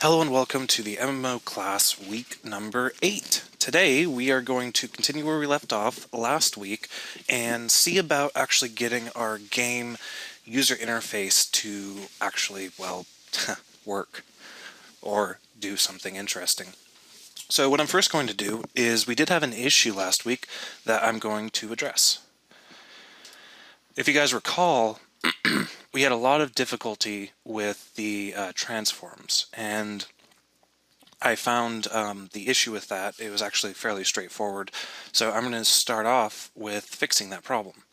Hello and welcome to the MMO class week number 8. Today we are going to continue where we left off last week and see about actually getting our game user interface to actually, well, work or do something interesting. So what I'm first going to do is we did have an issue last week that I'm going to address. If you guys recall, we had a lot of difficulty with the transforms, and I found the issue with that. It was actually fairly straightforward, so I'm going to start off with fixing that problem.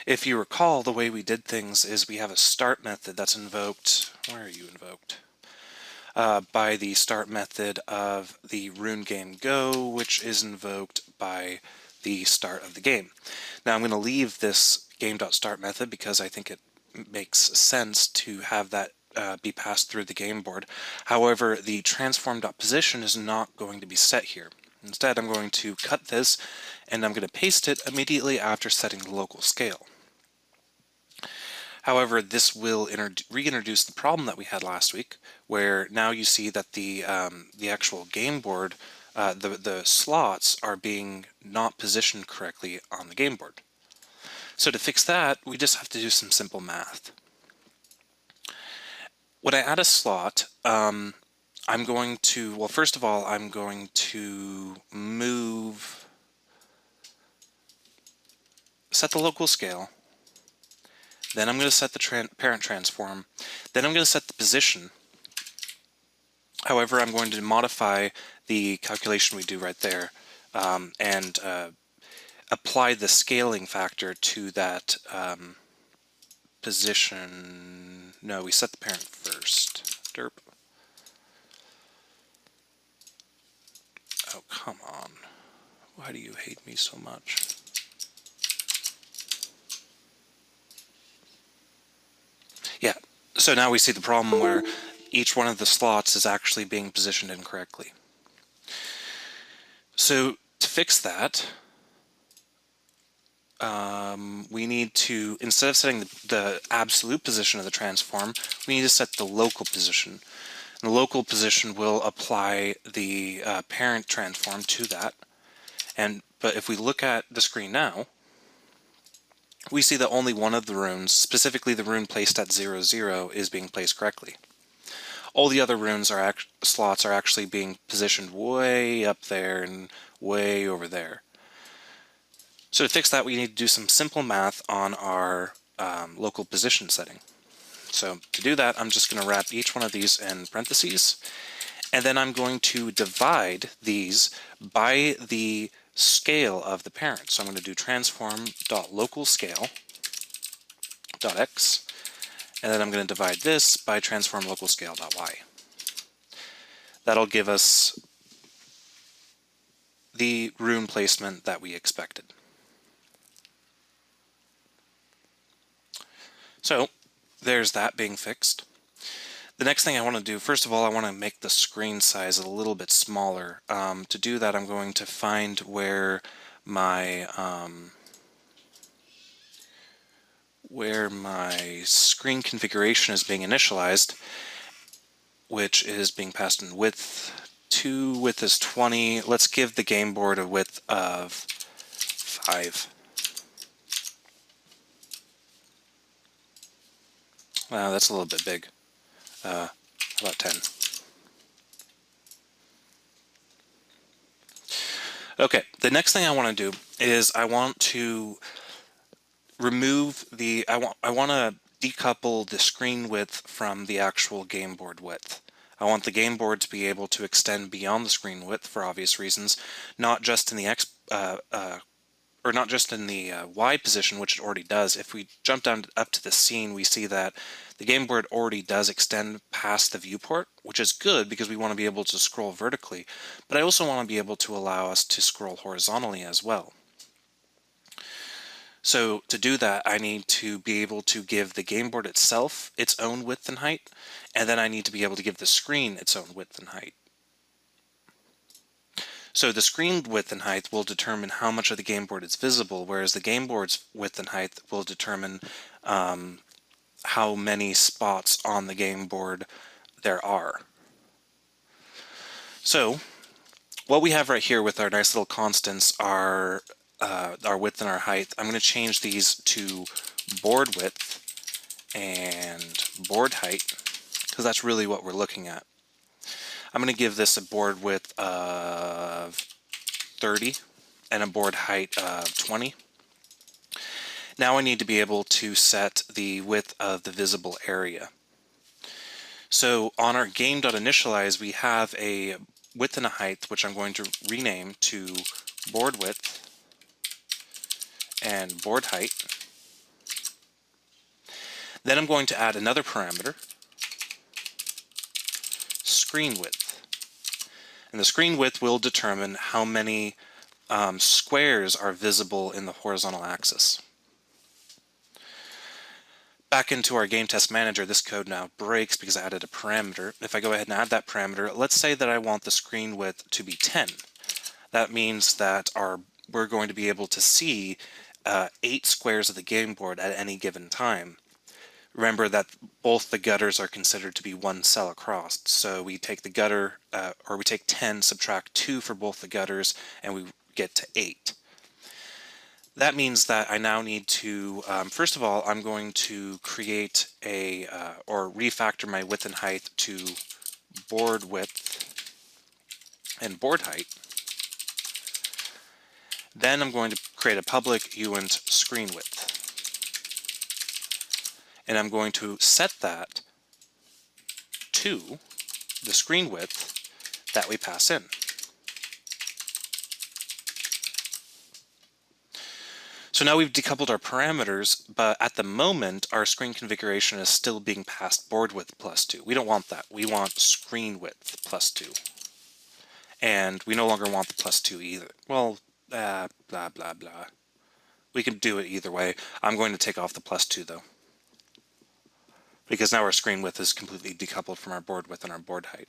If you recall, the way we did things is we have a start method that's invoked. Where are you invoked? By the start method of the Rune game Go, which is invoked by the start of the game. Now I'm going to leave this game.start method because I think it makes sense to have that be passed through the game board. However, the transform.position is not going to be set here. Instead, I'm going to cut this and I'm going to paste it immediately after setting the local scale. However, this will reintroduce the problem that we had last week, where now you see that the actual game board, the slots are being not positioned correctly on the game board. So to fix that, we just have to do some simple math. When I add a slot, I'm going to, well, first of all, I'm going to set the local scale, then I'm going to set the parent transform, then I'm going to set the position. However, I'm going to modify the calculation we do right there and apply the scaling factor to that position. No, we set the parent first. Derp. Oh, come on. Why do you hate me so much? Yeah, so now we see the problem where each one of the slots is actually being positioned incorrectly. So to fix that, we need to, instead of setting the absolute position of the transform, we need to set the local position. And the local position will apply the parent transform to that. But if we look at the screen now, we see that only one of the runes, specifically the rune placed at 0, 0, is being placed correctly. All the other runes slots are actually being positioned way up there and way over there. So to fix that, we need to do some simple math on our local position setting. So to do that, I'm just going to wrap each one of these in parentheses, and then I'm going to divide these by the scale of the parent. So I'm going to do transform.localScale.x, and then I'm going to divide this by transform.localScale.y. That'll give us the rune placement that we expected. So there's that being fixed. The next thing I want to do, first of all, I want to make the screen size a little bit smaller. To do that, I'm going to find where my screen configuration is being initialized, which is being passed in width. Width is 20. Let's give the game board a width of 5. Wow, that's a little bit big. How about 10? Okay, the next thing I want to do is I want to remove I want to decouple the screen width from the actual game board width. I want the game board to be able to extend beyond the screen width for obvious reasons, not just in the Y position, which it already does. If we jump down up to the scene, we see that the game board already does extend past the viewport, which is good because we want to be able to scroll vertically, but I also want to be able to allow us to scroll horizontally as well. So to do that, I need to be able to give the game board itself its own width and height, and then I need to be able to give the screen its own width and height. So the screen width and height will determine how much of the game board is visible, whereas the game board's width and height will determine how many spots on the game board there are. So what we have right here with our nice little constants are our width and our height. I'm going to change these to board width and board height, because that's really what we're looking at. I'm going to give this a board width of 30 and a board height of 20. Now I need to be able to set the width of the visible area. So on our game.initialize, we have a width and a height, which I'm going to rename to board width and board height. Then I'm going to add another parameter, screen width. And the screen width will determine how many squares are visible in the horizontal axis. Back into our game test manager, this code now breaks because I added a parameter. If I go ahead and add that parameter, let's say that I want the screen width to be 10. That means that we're going to be able to see 8 squares of the game board at any given time. Remember that both the gutters are considered to be one cell across. So we take the gutter, or we take 10, subtract 2 for both the gutters, and we get to 8. That means that I now need to, first of all, I'm going to create or refactor my width and height to board width and board height. Then I'm going to create a public uint screen width. And I'm going to set that to the screen width that we pass in. So now we've decoupled our parameters, but at the moment our screen configuration is still being passed board width plus 2. We don't want that. We want screen width plus 2. And we no longer want the plus 2 either. Well, blah, blah, blah. We can do it either way. I'm going to take off the plus 2 though, because now our screen width is completely decoupled from our board width and our board height.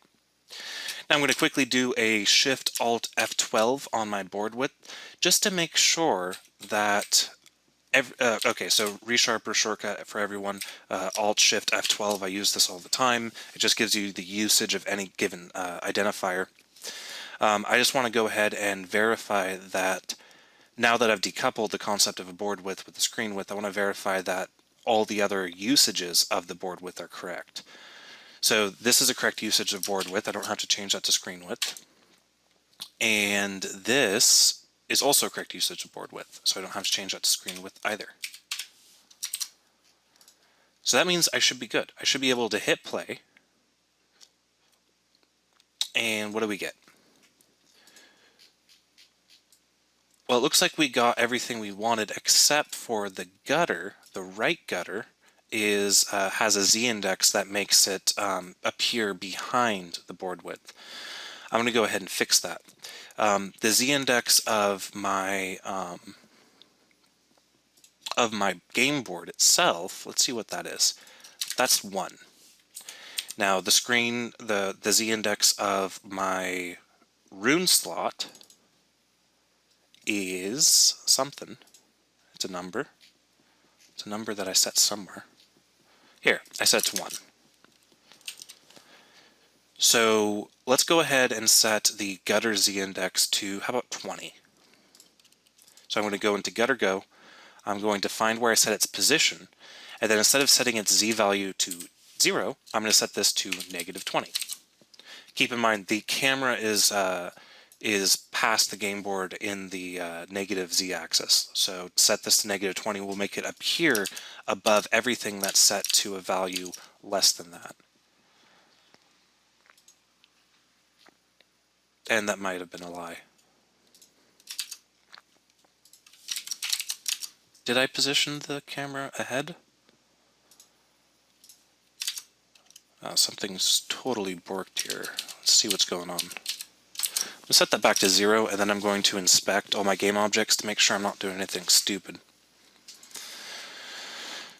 Now I'm going to quickly do a Shift-Alt F12 on my board width just to make sure that okay, so resharper shortcut for everyone, Alt-Shift F12, I use this all the time. It just gives you the usage of any given identifier. I just want to go ahead and verify that now that I've decoupled the concept of a board width with the screen width, I want to verify that all the other usages of the board width are correct. So this is a correct usage of board width. I don't have to change that to screen width. And this is also correct usage of board width, so I don't have to change that to screen width either. So that means I should be good. I should be able to hit play. And what do we get? Well, it looks like we got everything we wanted except for the gutter. The right gutter has a z-index that makes it appear behind the board width. I'm going to go ahead and fix that. The z-index of my game board itself, let's see what that is. That's 1. Now the z-index of my rune slot is something. It's a number. It's a number that I set somewhere. Here, I set it to 1. So let's go ahead and set the gutter z-index to, how about 20? So I'm going to go into gutter go. I'm going to find where I set its position, and then instead of setting its z-value to 0, I'm going to set this to -20. Keep in mind the camera is past the game board in the negative z-axis. So set this to -20 will make it appear above everything that's set to a value less than that. And that might have been a lie. Did I position the camera ahead? Something's totally borked here. Let's see what's going on. I'm going to set that back to 0, and then I'm going to inspect all my game objects to make sure I'm not doing anything stupid.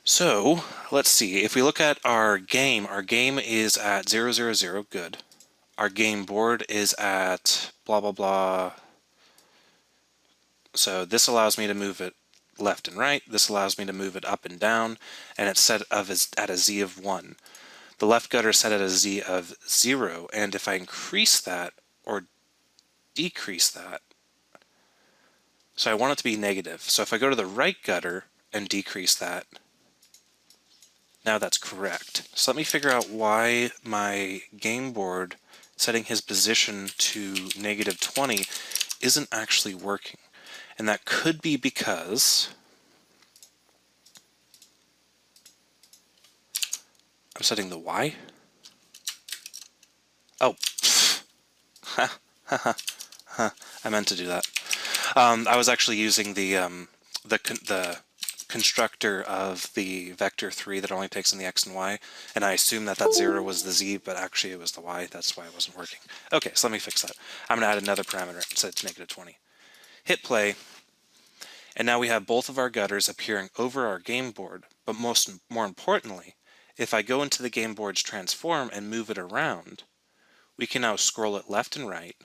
So, let's see. If we look at our game is at 0, 0, 0, good. Our game board is at blah, blah, blah. So this allows me to move it left and right. This allows me to move it up and down, and it's set at a z of 1. The left gutter is set at a z of 0, and if I increase that or decrease that. So I want it to be negative. So if I go to the right gutter and decrease that, now that's correct. So let me figure out why my game board setting his position to -20 isn't actually working. And that could be because I'm setting the Y. Oh, I meant to do that. I was actually using the constructor of the vector 3 that only takes in the x and y, and I assumed that 0 was the z, but actually it was the y. That's why it wasn't working. Okay, so let me fix that. I'm going to add another parameter and set it to -20. Hit play, and now we have both of our gutters appearing over our game board, but more importantly, if I go into the game board's transform and move it around, we can now scroll it left and right,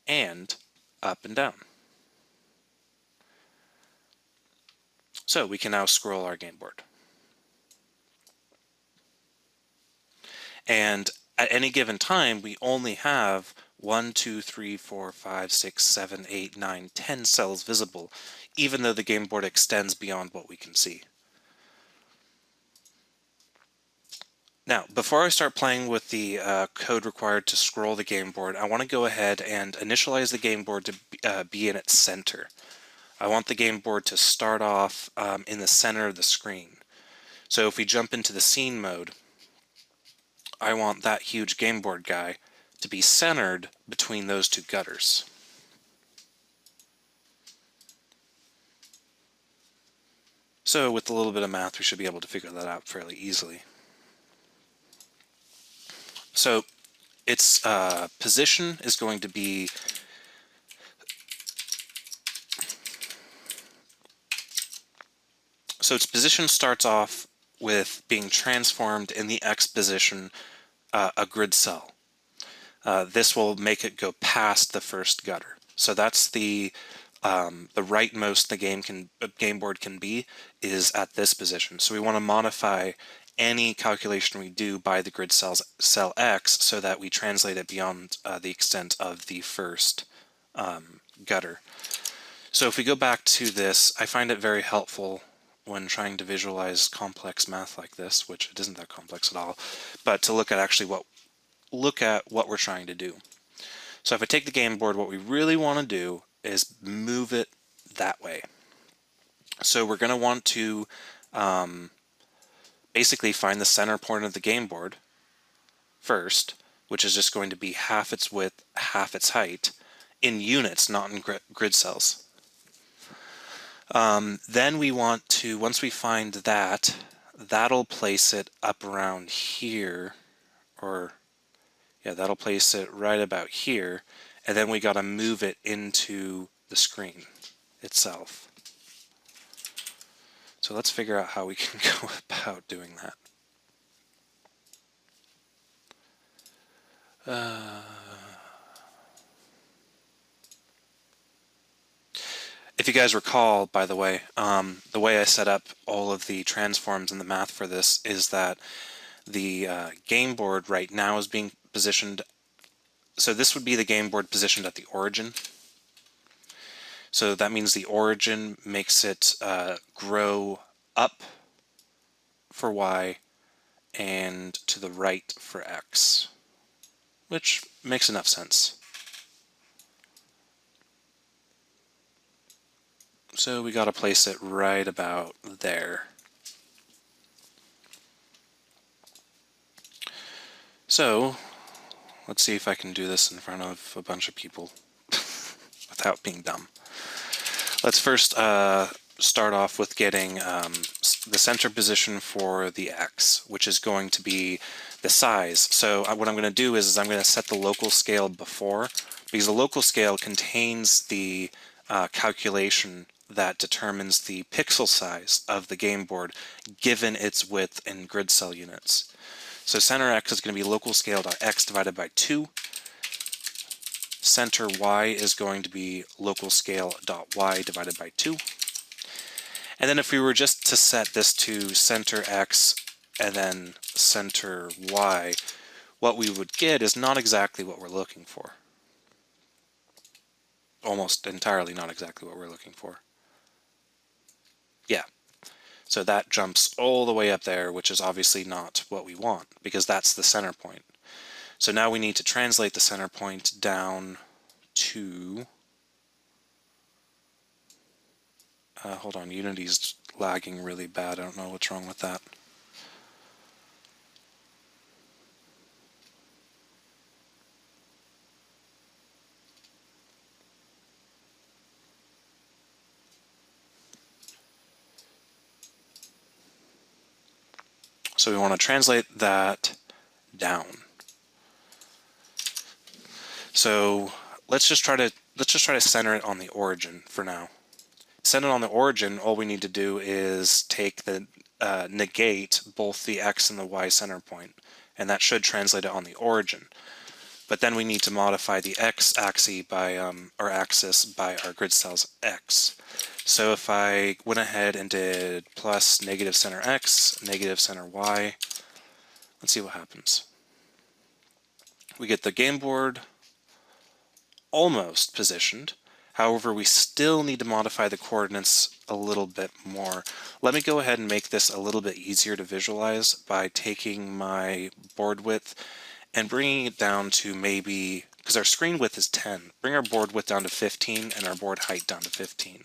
and up and down. So we can now scroll our game board. And at any given time, we only have 1, 2, 3, 4, 5, 6, 7, 8, 9, 10 cells visible, even though the game board extends beyond what we can see. Now, before I start playing with the code required to scroll the game board, I want to go ahead and initialize the game board to be in its center. I want the game board to start off in the center of the screen. So if we jump into the scene mode, I want that huge game board guy to be centered between those two gutters. So with a little bit of math, we should be able to figure that out fairly easily. So its position is going to be its position starts off with being transformed in the X position, a grid cell. This will make it go past the first gutter. So that's the rightmost the game board can be is at this position. So we want to modify any calculation we do by the grid cell X so that we translate it beyond the extent of the first gutter. So if we go back to this, I find it very helpful when trying to visualize complex math like this, which it isn't that complex at all, but to look at what we're trying to do. So if I take the game board, what we really want to do is move it that way. So we're going to want to basically find the center point of the game board first, which is just going to be half its width, half its height, in units, not in grid cells. Then we want to, once we find that, that'll place it up around here, or yeah, that'll place it right about here, and then we got to move it into the screen itself. So let's figure out how we can go about doing that. If you guys recall, by the way I set up all of the transforms and the math for this is that the game board right now is being positioned, so this would be the game board positioned at the origin. So that means the origin makes it grow up for Y and to the right for X, which makes enough sense. So we got to place it right about there. So let's see if I can do this in front of a bunch of people without being dumb. Let's first start off with getting the center position for the X, which is going to be the size. So what I'm going to do is I'm going to set the local scale before, because the local scale contains the calculation that determines the pixel size of the game board given its width in grid cell units. So center X is going to be local scale.x divided by 2. Center Y is going to be local scale.y divided by 2. And then if we were just to set this to center X and then center Y, what we would get is not exactly what we're looking for. Almost entirely not exactly what we're looking for. Yeah. So that jumps all the way up there, which is obviously not what we want, because that's the center point. So now we need to translate the center point down to... hold on, Unity's lagging really bad. I don't know what's wrong with that. So we want to translate that down. So let's just try to center it on the origin for now. Center it on the origin, all we need to do is take the negate both the x and the y center point, and that should translate it on the origin. But then we need to modify the x-axis by axis by our grid styles x. So if I went ahead and did plus negative center x, negative center y, let's see what happens. We get the game board almost positioned. However, we still need to modify the coordinates a little bit more. Let me go ahead and make this a little bit easier to visualize by taking my board width and bringing it down to maybe, because our screen width is 10, bring our board width down to 15 and our board height down to 15.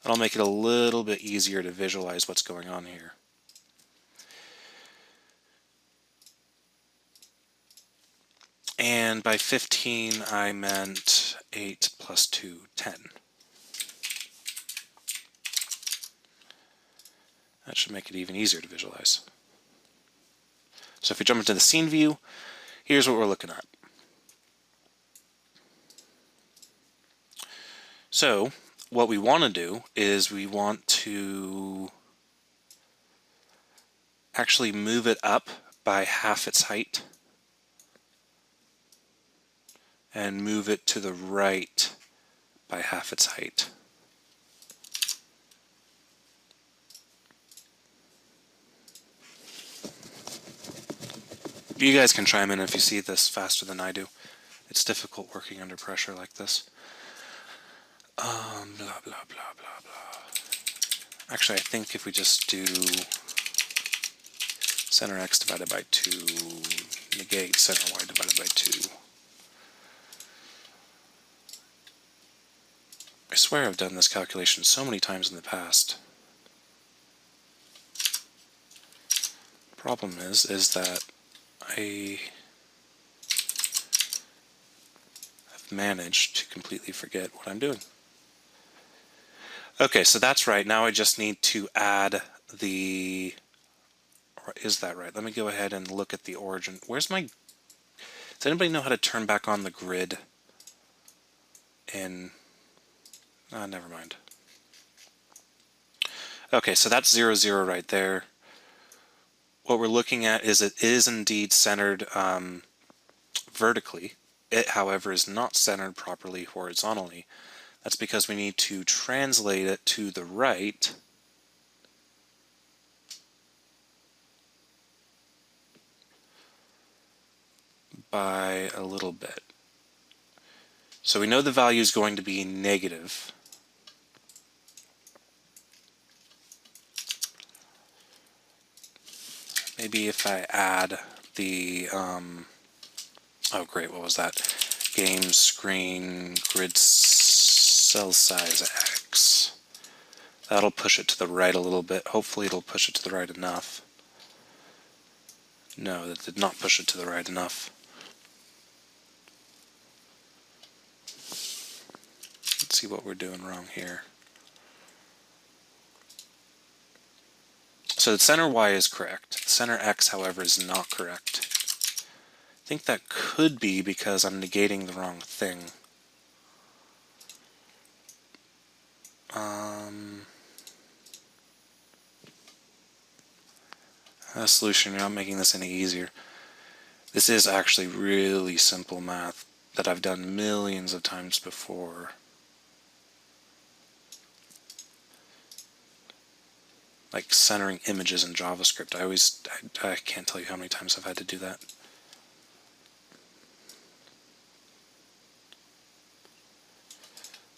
That'll make it a little bit easier to visualize what's going on here. And by 15, I meant 8 plus 2, 10. That should make it even easier to visualize. So if we jump into the scene view, here's what we're looking at. So what we want to do is we want to actually move it up by half its height and move it to the right by half its height. You guys can chime in if you see this faster than I do. It's difficult working under pressure like this. Blah, blah, blah, blah, blah. Actually, I think if we just do center x divided by 2, negate center y divided by 2. I swear I've done this calculation so many times in the past. Problem is that I have managed to completely forget what I'm doing. Okay, so that's right. Now I just need to add the... Or is that right? Let me go ahead and look at the origin. Where's my... Does anybody know how to turn back on the grid in... never mind. Okay, so that's 0, 0 right there. What we're looking at is it is indeed centered vertically. It, however, is not centered properly horizontally. That's because we need to translate it to the right by a little bit. So we know the value is going to be negative. Maybe if I add the, oh great, what was that? Game screen grid cell size X. That'll push it to the right a little bit. Hopefully it'll push it to the right enough. No, that did not push it to the right enough. Let's see what we're doing wrong here. So the center Y is correct. Center X, however, is not correct. I think that could be because I'm negating the wrong thing. A solution, you're not making this any easier. This is actually really simple math that I've done millions of times before. Like centering images in JavaScript. I can't tell you how many times I've had to do that.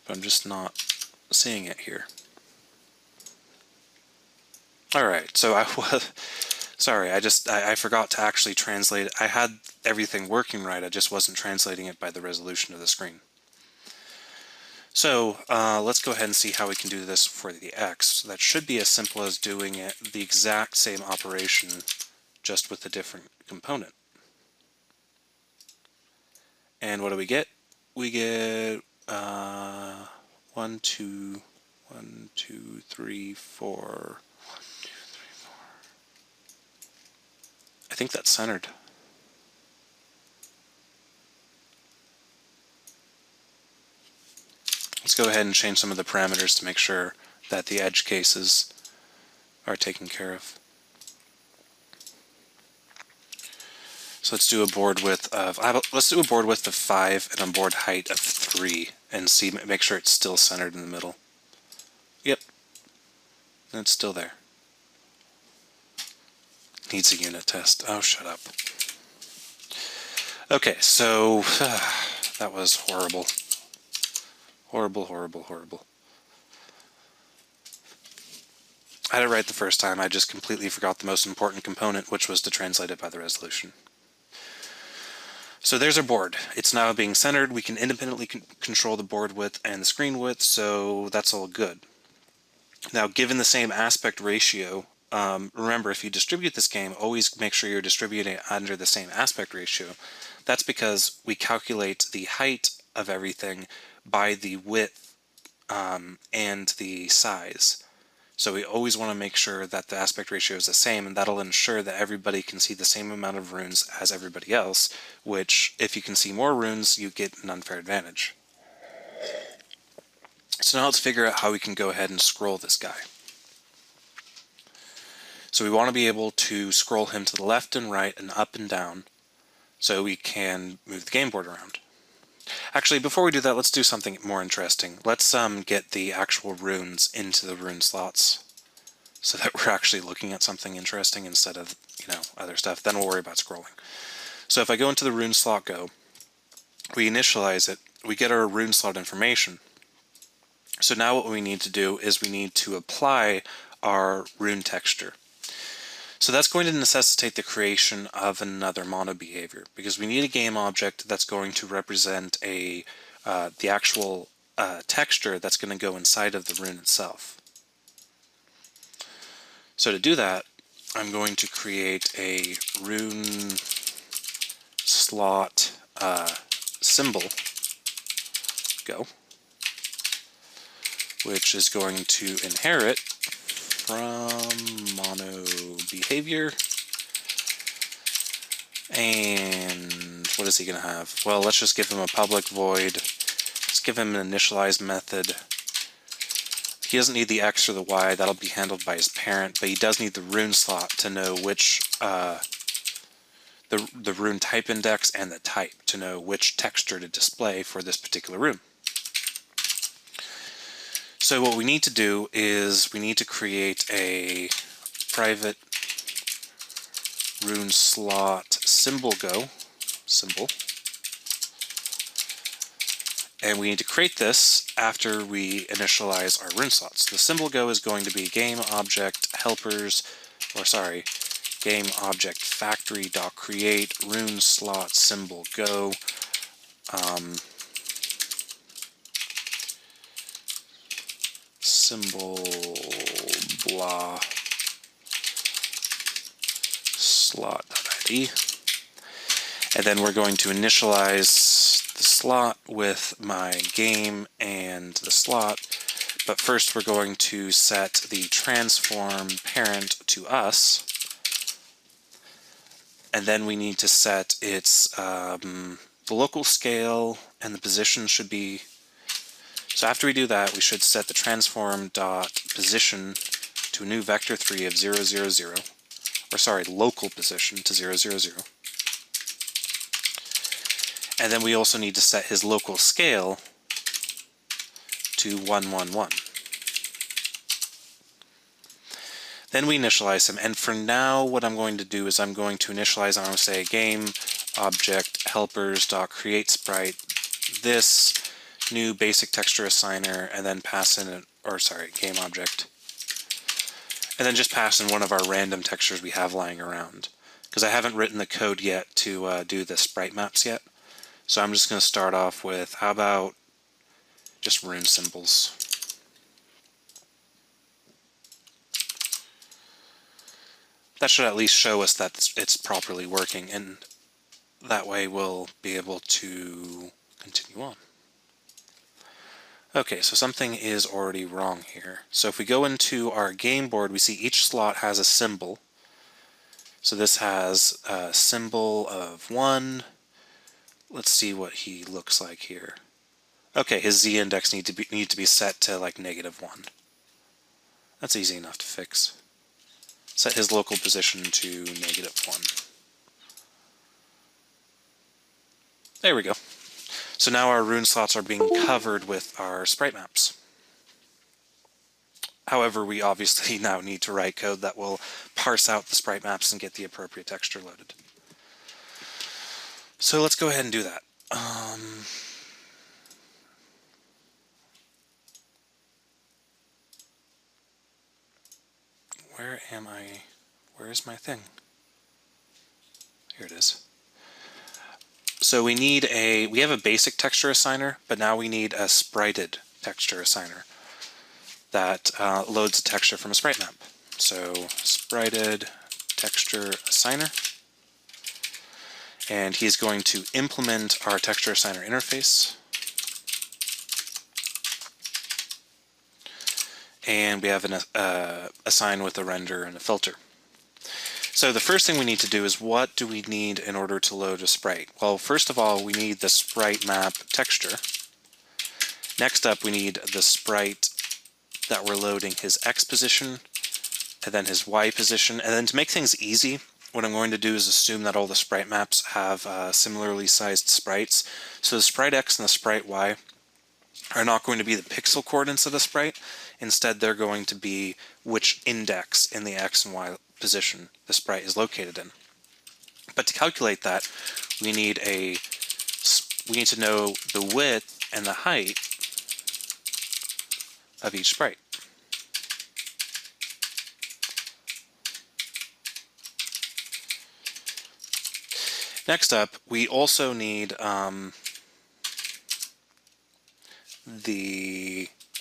but I'm just not seeing it here. Alright, so I was... Sorry, I forgot to actually translate it. I had everything working right, I just wasn't translating it by the resolution of the screen. So, let's go ahead and see how we can do this for the X. That should be as simple as doing it the exact same operation, just with a different component. And what do we get? We get 1, 2, 3, 4. I think that's centered. Let's go ahead and change some of the parameters to make sure that the edge cases are taken care of. So let's do a board width of let's do a board width of 5 and a board height of 3 and make sure it's still centered in the middle. Yep, and it's still there. Needs a unit test. Oh, shut up. Okay, so that was horrible. Horrible, horrible, horrible. I had it right the first time. I just completely forgot the most important component, which was to translate it by the resolution. So there's our board. It's now being centered. We can independently control the board width and the screen width, so that's all good. Now, given the same aspect ratio, remember, if you distribute this game, always make sure you're distributing it under the same aspect ratio. That's because we calculate the height of everything by the width and the size. So we always want to make sure that the aspect ratio is the same, and that'll ensure that everybody can see the same amount of runes as everybody else, which, if you can see more runes, you get an unfair advantage. So now let's figure out how we can go ahead and scroll this guy. So we want to be able to scroll him to the left and right and up and down so we can move the game board around. Actually, before we do that, let's do something more interesting. Let's get the actual runes into the rune slots so that we're actually looking at something interesting instead of, other stuff. Then we'll worry about scrolling. So if I go into the rune slot go, we initialize it, we get our rune slot information. So now what we need to do is we need to apply our rune texture. So that's going to necessitate the creation of another mono behavior, because we need a game object that's going to represent the actual texture that's going to go inside of the rune itself. So to do that, I'm going to create a rune slot symbol go, which is going to inherit from mono behavior. And what is he going to have? Well, let's just give him a public void. Let's give him an initialize method. He doesn't need the X or the Y. That'll be handled by his parent, but he does need the rune slot to know which the rune type index and the type to know which texture to display for this particular rune. So what we need to do is we need to create a private rune slot symbol go symbol, and we need to create this after we initialize our rune slots. The symbol go is going to be game object game object factory.create rune slot symbol go symbol blah slot.id, and then we're going to initialize the slot with my game and the slot, but first we're going to set the transform parent to us, and then we need to set its the local scale, and the position should be. So after we do that, we should set the transform.position to a new vector 3 of 0, 0, 0, or sorry, local position to 0, 0, 0. And then we also need to set his local scale to 1, 1, 1. Then we initialize him, and for now what I'm going to do is I'm going to initialize, I'm going to say game object helpers.create sprite this new basic texture assigner, and then pass in game object, and then just pass in one of our random textures we have lying around. Because I haven't written the code yet to do the sprite maps yet. So I'm just going to start off with, how about just rune symbols. That should at least show us that it's properly working, and that way we'll be able to continue on. Okay, so something is already wrong here. So if we go into our game board, we see each slot has a symbol. So this has a symbol of 1. Let's see what he looks like here. Okay, his z-index need to be set to like -1. That's easy enough to fix. Set his local position to -1. There we go. So now our rune slots are being covered with our sprite maps. However, we obviously now need to write code that will parse out the sprite maps and get the appropriate texture loaded. So let's go ahead and do that. Where am I? Where is my thing? Here it is. So we have a basic texture assigner, but now we need a sprited texture assigner that loads a texture from a sprite map. So sprited texture assigner, and he's going to implement our texture assigner interface. And we have an assign with a render and a filter. So the first thing we need to do is, what do we need in order to load a sprite? Well, first of all, we need the sprite map texture. Next up, we need the sprite that we're loading, his X position, and then his Y position. And then to make things easy, what I'm going to do is assume that all the sprite maps have similarly sized sprites. So the sprite X and the sprite Y are not going to be the pixel coordinates of the sprite. Instead, they're going to be which index in the X and Y position the sprite is located in. But to calculate that, we need to know the width and the height of each sprite. Next up, we also need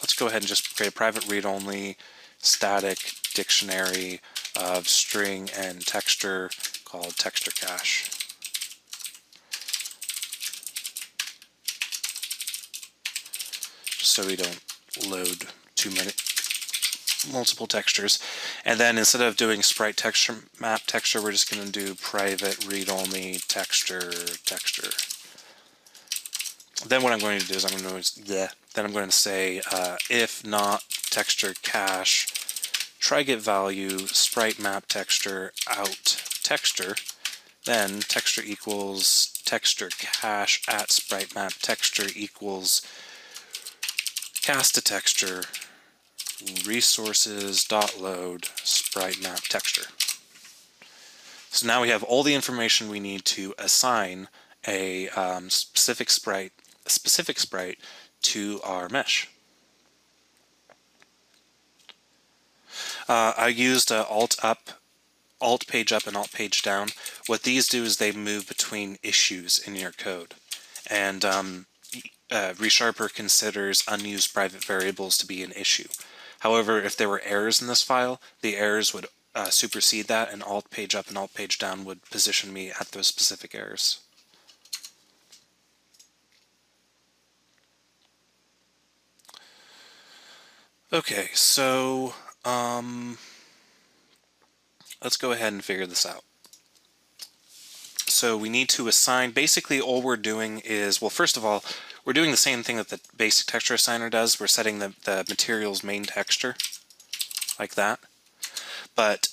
let's go ahead and just create a private read-only static dictionary of string and texture called texture cache. Just so we don't load multiple textures. And then instead of doing sprite texture map texture, we're just going to do private read-only texture. Then what I'm going to do is I'm going to say if not texture cache try get value sprite map texture out texture, then texture equals texture cache at sprite map texture equals cast to texture resources dot load sprite map texture. So now we have all the information we need to assign a specific sprite to our mesh. I used alt page up and alt page down. What these do is they move between issues in your code, and ReSharper considers unused private variables to be an issue. However, if there were errors in this file, the errors would supersede that, and alt page up and alt page down would position me at those specific errors. Okay, so let's go ahead and figure this out. So we need to assign, basically all we're doing is, well, first of all, we're doing the same thing that the basic texture assigner does. We're setting the material's main texture, like that. But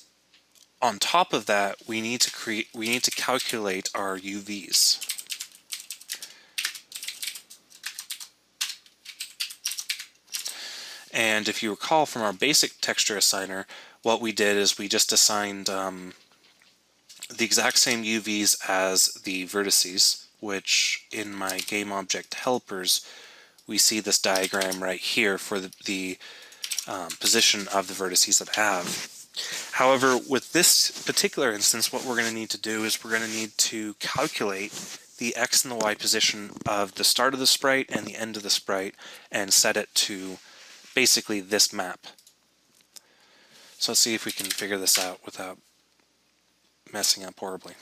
on top of that, we need to calculate our UVs. And if you recall from our basic texture assigner, what we did is we just assigned the exact same UVs as the vertices, which in my game object helpers, we see this diagram right here for the position of the vertices that I have. However, with this particular instance, what we're going to need to do is we're going to need to calculate the X and the Y position of the start of the sprite and the end of the sprite and set it to basically this map. So let's see if we can figure this out without messing up horribly.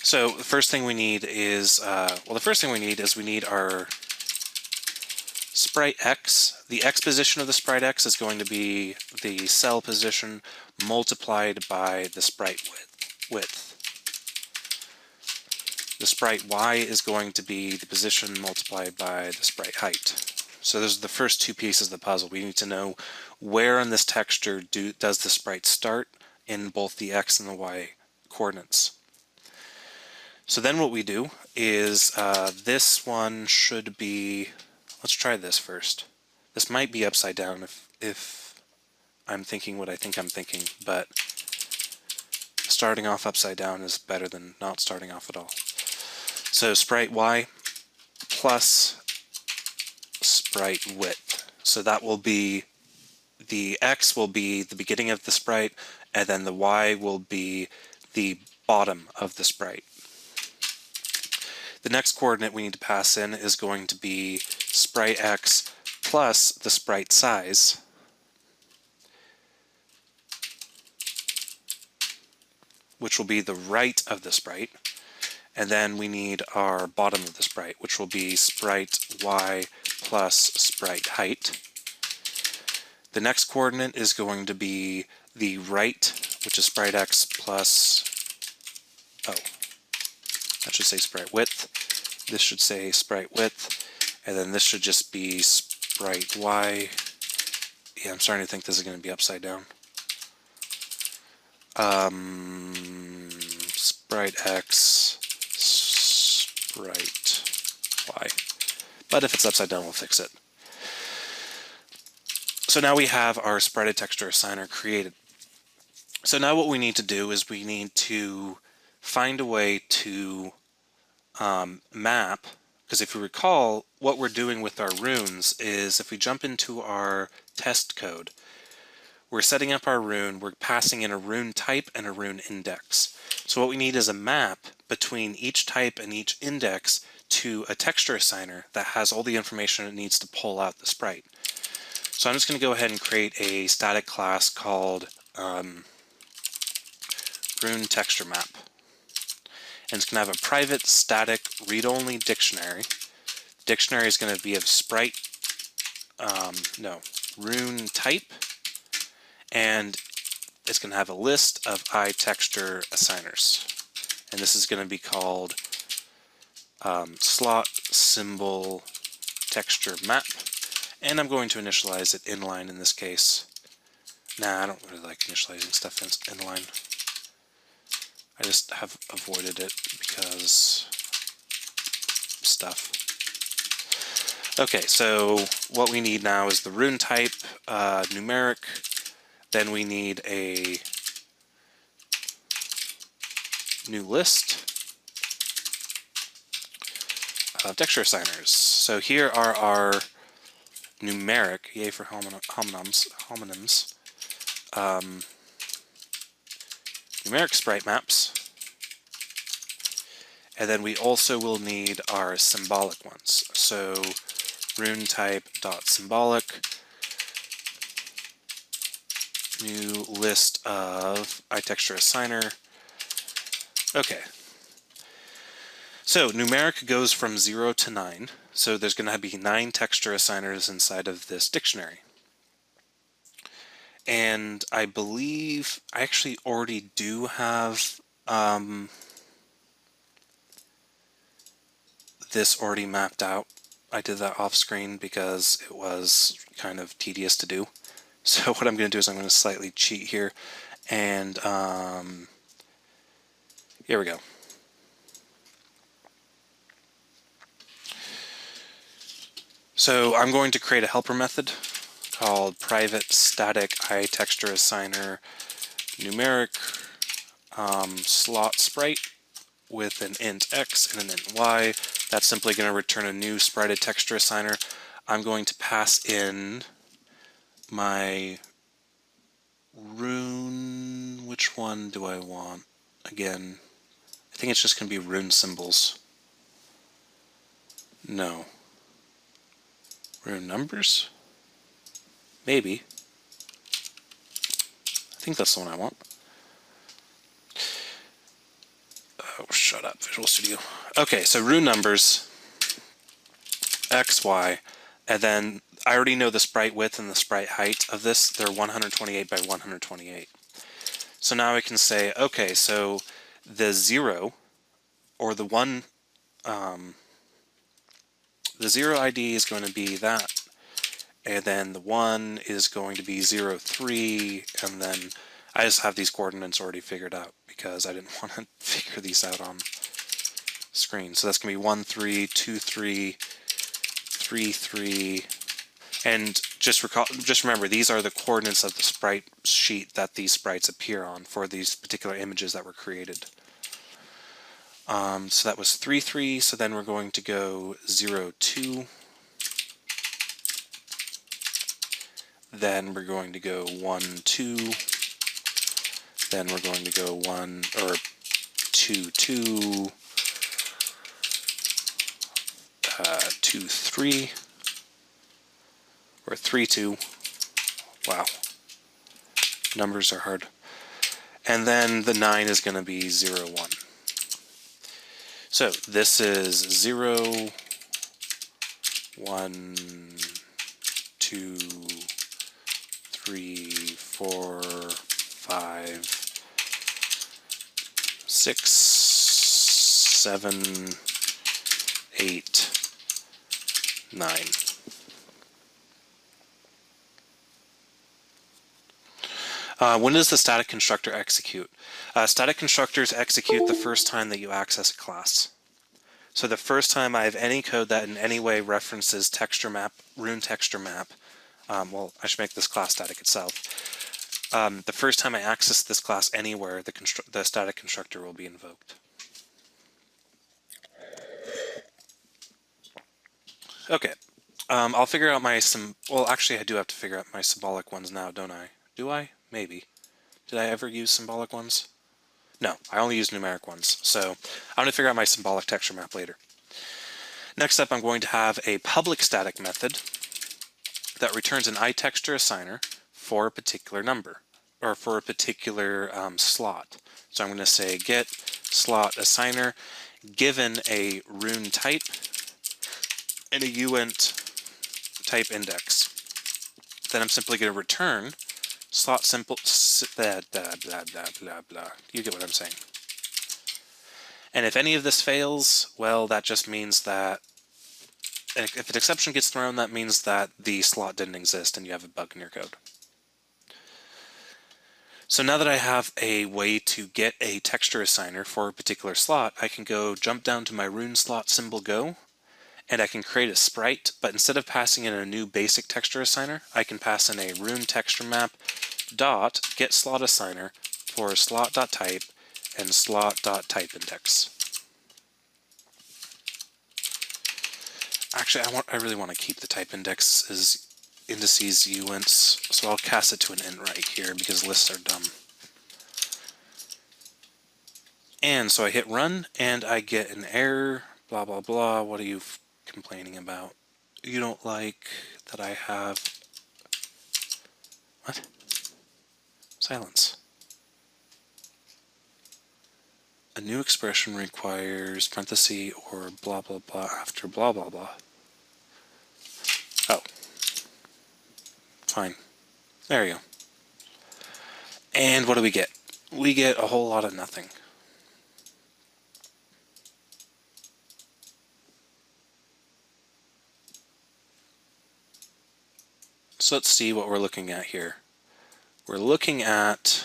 So the first thing we need is, we need our sprite X. The X position of the sprite X is going to be the cell position multiplied by the sprite width. The sprite Y is going to be the position multiplied by the sprite height. So those are the first two pieces of the puzzle. We need to know where on this texture does the sprite start in both the X and the Y coordinates. So then what we do is this one should be, let's try this first. This might be upside down if I'm thinking what I think I'm thinking, but starting off upside down is better than not starting off at all. So sprite Y plus sprite width. So that will be, the X will be the beginning of the sprite, and then the Y will be the bottom of the sprite. The next coordinate we need to pass in is going to be sprite X plus the sprite size, which will be the right of the sprite. And then we need our bottom of the sprite, which will be sprite Y plus sprite height. The next coordinate is going to be the right, which is sprite X plus, that should say sprite width. This should say sprite width. And then this should just be sprite Y. Yeah, I'm starting to think this is going to be upside down. Sprite X, sprite Y. But if it's upside down, we'll fix it. So now we have our sprited texture assigner created. So now what we need to do is we need to find a way to map, because if you recall, what we're doing with our runes is if we jump into our test code, we're setting up our rune, we're passing in a rune type and a rune index. So what we need is a map between each type and each index to a texture assigner that has all the information it needs to pull out the sprite. So I'm just going to go ahead and create a static class called Rune Texture Map. And it's going to have a private static read-only dictionary. The dictionary is going to be of sprite, rune type, and it's going to have a list of iTexture assigners. And this is going to be called slot symbol texture map. And I'm going to initialize it inline in this case. Nah, I don't really like initializing stuff inline. I just have avoided it because stuff. Okay, so what we need now is the rune type, numeric. Then we need a new list of texture assigners. So here are our numeric, yay for homonyms, numeric sprite maps, and then we also will need our symbolic ones. So rune type dot symbolic, new list of iTexture assigner. Okay. So numeric goes from 0 to 9. So there's going to be 9 texture assigners inside of this dictionary. And I believe I actually already do have this already mapped out. I did that off screen because it was kind of tedious to do. So what I'm going to do is I'm going to slightly cheat here, and here we go. So I'm going to create a helper method called private static iTexture assigner numeric slot sprite with an int x and an int y. That's simply going to return a new sprited texture assigner. I'm going to pass in my rune. Which one do I want? Again, I think it's just going to be rune symbols. No. Rune numbers? Maybe. I think that's the one I want. Oh, shut up, Visual Studio. Okay, so rune numbers, X, Y, and then I already know the sprite width and the sprite height of this. They're 128 by 128. So now I can say, okay, so the 0 or the 1, the 0 ID is going to be that, and then the 1 is going to be 0, 3, and then I just have these coordinates already figured out because I didn't want to figure these out on screen. So that's going to be 1, 3, 2, 3, 3, 3, and just remember, these are the coordinates of the sprite sheet that these sprites appear on for these particular images that were created. So that was 3, 3, so then we're going to go 0, 2, then we're going to go 1, 2, then we're going to go 1, or 2, 2, 2, 3, or 3, 2. Wow. Numbers are hard. And then the 9 is going to be 0, 1. So this is 0, 1, 2, 3, 4, 5, 6, 7, 8, 9. When does the static constructor execute? Static constructors execute the first time that you access a class. So the first time I have any code that in any way references texture map, rune texture map, well, I should make this class static itself. The first time I access this class anywhere, the static constructor will be invoked. Okay, I'll figure out my well, actually I do have to figure out my symbolic ones now, don't I? Do I? Maybe. Did I ever use symbolic ones? No, I only use numeric ones, so I'm going to figure out my symbolic texture map later. Next up, I'm going to have a public static method that returns an iTexture assigner for a particular number, or for a particular slot. So I'm going to say get slot assigner given a rune type and a uint type index. Then I'm simply going to return slot simple blah, blah, blah, blah, blah, blah. You get what I'm saying. And if any of this fails, well, that just means that if an exception gets thrown, that means that the slot didn't exist and you have a bug in your code. So now that I have a way to get a texture assigner for a particular slot, I can go jump down to my rune slot symbol go, and I can create a sprite, but instead of passing in a new basic texture assigner, I can pass in a rune texture map dot get slot assigner for slot.type and slot.type index. Actually, I really want to keep the type index as indices uints, so I'll cast it to an int right here because lists are dumb. And so I hit run and I get an error, blah blah blah. What are you complaining about? You don't like that I have... What? Silence. A new expression requires parenthesis or blah blah blah after blah blah blah. Oh. Fine. There you go. And what do we get? We get a whole lot of nothing. So let's see what we're looking at here. We're looking at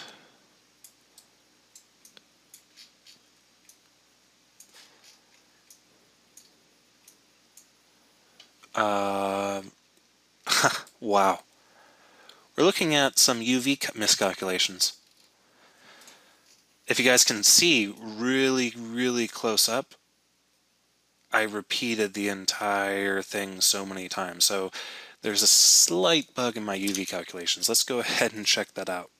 wow. We're looking at some UV miscalculations. If you guys can see really, really close up, I repeated the entire thing so many times. So there's a slight bug in my UV calculations. Let's go ahead and check that out.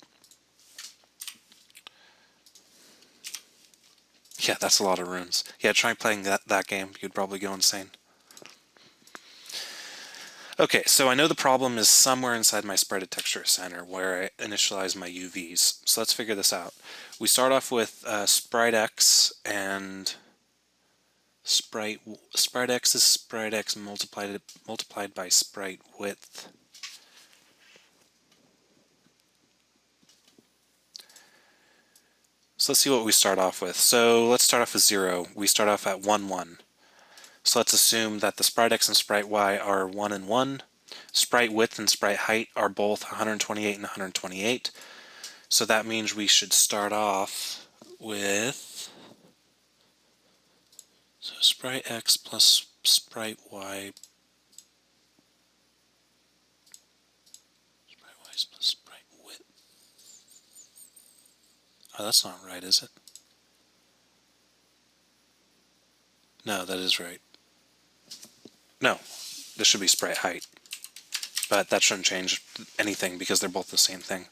Yeah, that's a lot of runes. Yeah, try playing that game. You'd probably go insane. Okay, so I know the problem is somewhere inside my spread texture center where I initialize my UVs. So let's figure this out. We start off with sprite x and sprite x is sprite x multiplied by sprite width. So let's see what we start off with. So let's start off with 0. We start off at 1, 1. So let's assume that the sprite x and sprite y are 1 and 1. Sprite width and sprite height are both 128 and 128. So that means we should start off with sprite x plus sprite y. Sprite y plus sprite width. Oh, that's not right, is it? No, that is right. No, this should be sprite height. But that shouldn't change anything because they're both the same thing.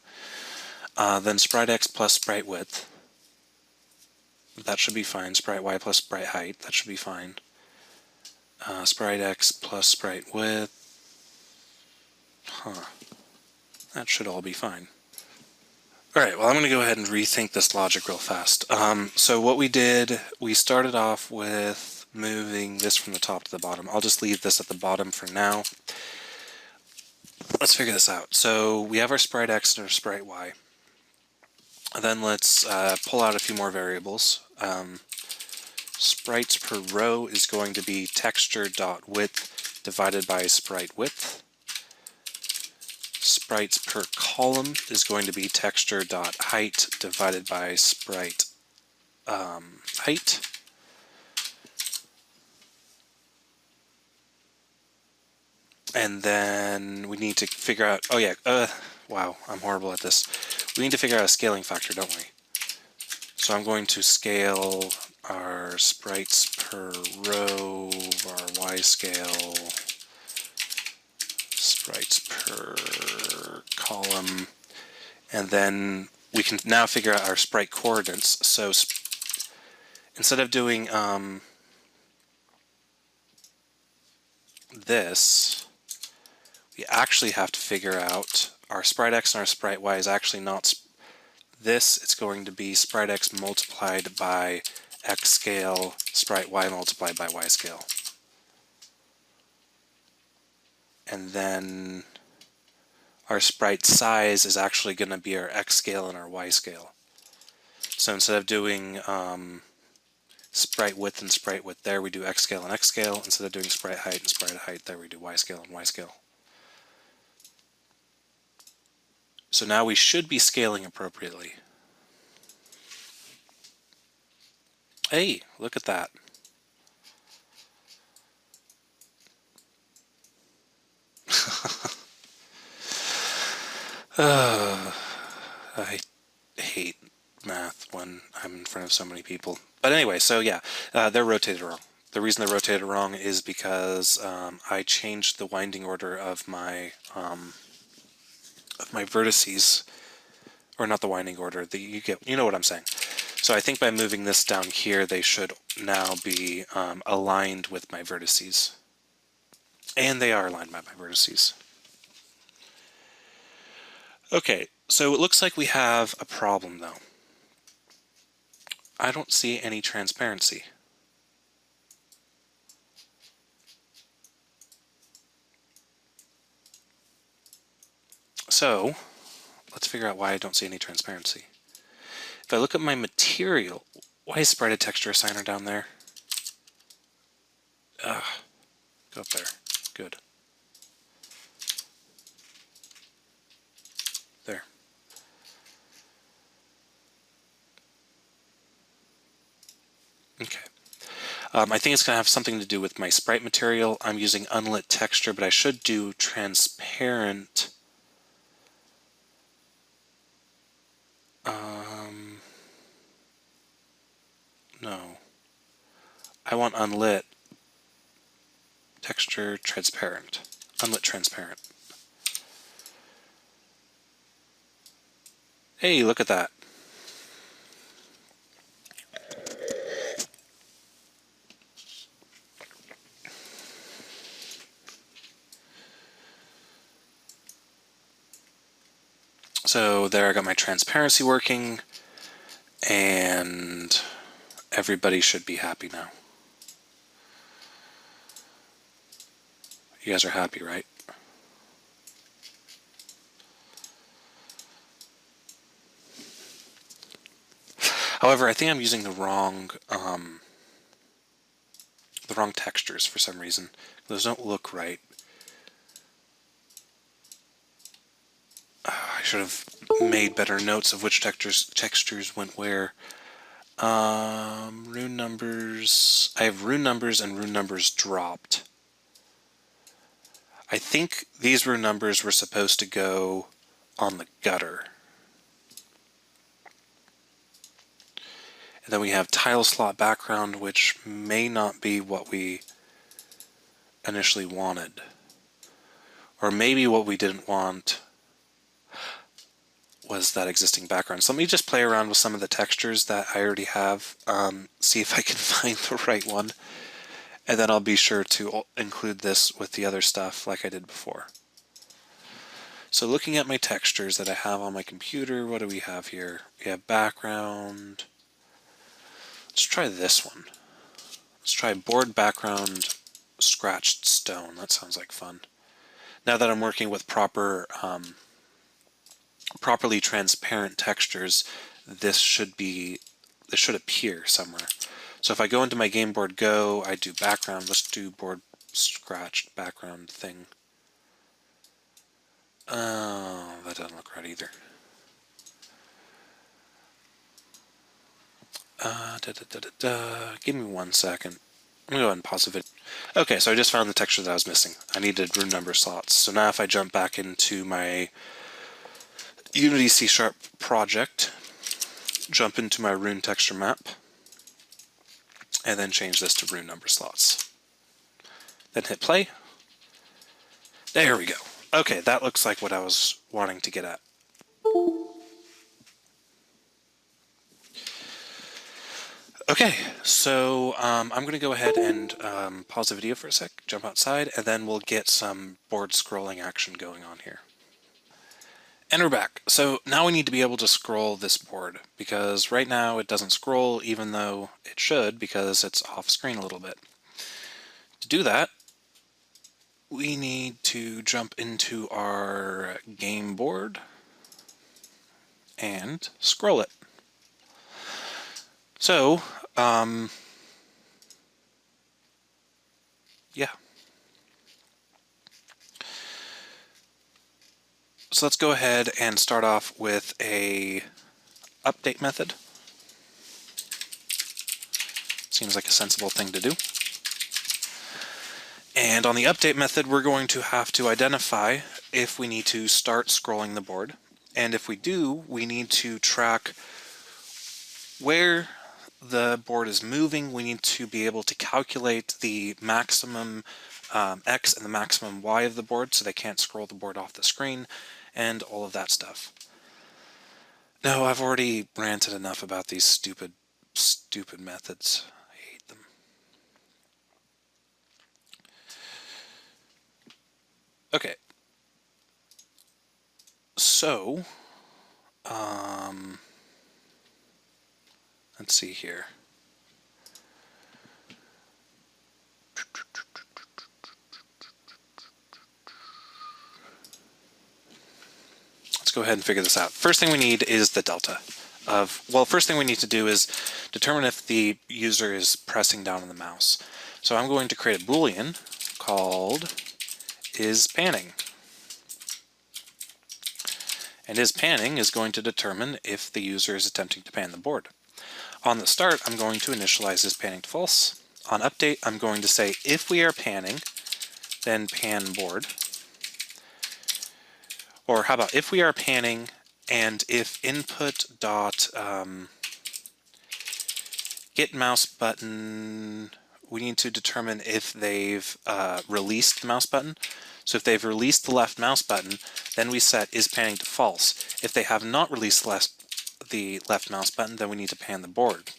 Then sprite x plus sprite width. That should be fine. Sprite y plus sprite height. That should be fine. Sprite x plus sprite width. That should all be fine. Alright, well I'm going to go ahead and rethink this logic real fast. So what we did, we started off with moving this from the top to the bottom. I'll just leave this at the bottom for now. Let's figure this out. So we have our sprite x and our sprite y. And then let's pull out a few more variables. Sprites per row is going to be texture.width divided by sprite width. Sprites per column is going to be texture.height divided by sprite height. And then we need to figure out, oh yeah, wow, I'm horrible at this. We need to figure out a scaling factor, don't we? So I'm going to scale our sprites per row, our y scale, sprites per column, and then we can now figure out our sprite coordinates. So instead of doing this, we actually have to figure out our sprite x and our sprite y is actually not this. It's going to be sprite x multiplied by x scale, sprite y multiplied by y scale. And then our sprite size is actually going to be our x scale and our y scale. So instead of doing sprite width and sprite width there, we do x scale and x scale. Instead of doing sprite height and sprite height there, we do y scale and y scale. So now we should be scaling appropriately. Hey, look at that. I hate math when I'm in front of so many people. But anyway, so yeah, they're rotated wrong. The reason they're rotated wrong is because I changed the winding order of my vertices, or not the winding order. You know what I'm saying. So I think by moving this down here, they should now be aligned with my vertices, and they are aligned by my vertices. Okay, so it looks like we have a problem though. I don't see any transparency. So let's figure out why I don't see any transparency. If I look at my material, why is sprite texture assigner down there? Go up there. Good. There. Okay. I think it's going to have something to do with my sprite material. I'm using unlit texture, but I should do transparent. No. I want unlit, texture transparent, unlit transparent. Hey, look at that. So there I got my transparency working, and everybody should be happy now. You guys are happy, right? However, I think I'm using the wrong textures for some reason. Those don't look right. I should have made better notes of which textures went where. Rune numbers. I have rune numbers and rune numbers dropped. I think these rune numbers were supposed to go on the gutter. And then we have tile slot background, which may not be what we initially wanted. Or maybe what we didn't want was that existing background. So let me just play around with some of the textures that I already have, see if I can find the right one. And then I'll be sure to include this with the other stuff like I did before. So looking at my textures that I have on my computer, what do we have here? We have background. Let's try this one. Let's try board background scratched stone. That sounds like fun. Now that I'm working with properly transparent textures, this should appear somewhere. So if I go into my game board Go, I do background. Let's do board scratched background thing. Oh, that doesn't look right either. Give me 1 second. I'm going to go ahead and pause the video. Okay, so I just found the texture that I was missing. I needed rune number slots. So now if I jump back into my Unity C# project, jump into my rune texture map, and then change this to rune number slots. Then hit play. There we go. Okay, that looks like what I was wanting to get at. Okay, so I'm going to go ahead and pause the video for a sec, jump outside, and then we'll get some board scrolling action going on here. And we're back. So now we need to be able to scroll this board, because right now it doesn't scroll even though it should, because it's off screen a little bit. To do that, we need to jump into our game board and scroll it. So, yeah. So let's go ahead and start off with a update method. Seems like a sensible thing to do. And on the update method, we're going to have to identify if we need to start scrolling the board. And if we do, we need to track where the board is moving. We need to be able to calculate the maximum X and the maximum Y of the board so they can't scroll the board off the screen, and all of that stuff. No, I've already ranted enough about these stupid methods. I hate them. Okay. So, let's see here. Let's go ahead and figure this out. First thing we need is the delta of, well, first thing we need to do is determine if the user is pressing down on the mouse. So I'm going to create a Boolean called isPanning. And isPanning is going to determine if the user is attempting to pan the board. On the start, I'm going to initialize isPanning to false. On update, I'm going to say if we are panning, then pan board. Or how about if we are panning and if input dot get mouse button we need to determine if they've released the mouse button. So if they've released the left mouse button, then we set is panning to false. If they have not released the left mouse button, then we need to pan the board.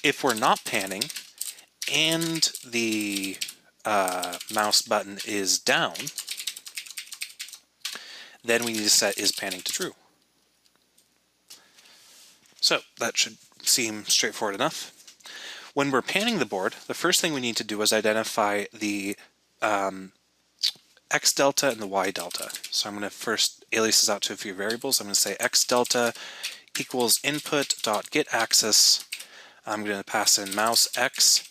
If we're not panning and the mouse button is down, then we need to set is panning to true. So that should seem straightforward enough. When we're panning the board, the first thing we need to do is identify the x delta and the y delta. So I'm going to first alias this out to a few variables. I'm going to say x delta equals input dot get axis. I'm going to pass in mouse x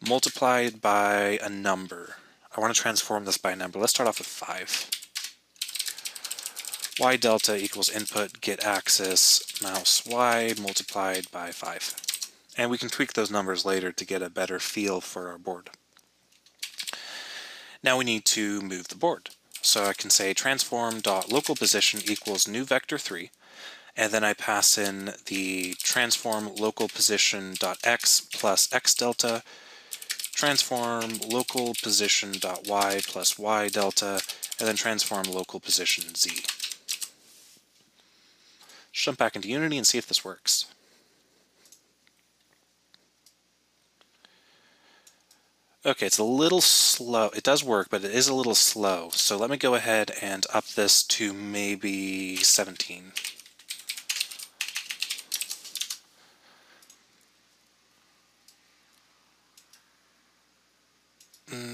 multiplied by a number. I want to transform this by a number. Let's start off with 5. Y delta equals input get axis mouse y multiplied by 5. And we can tweak those numbers later to get a better feel for our board. Now we need to move the board. So I can say transform.local position equals new vector 3, and then I pass in the transform local position dot x plus x delta, transform local position dot y plus y delta, and then transform local position z. Let's jump back into Unity and see if this works. Okay, it's a little slow. It does work, but it is a little slow. So let me go ahead and up this to maybe 17.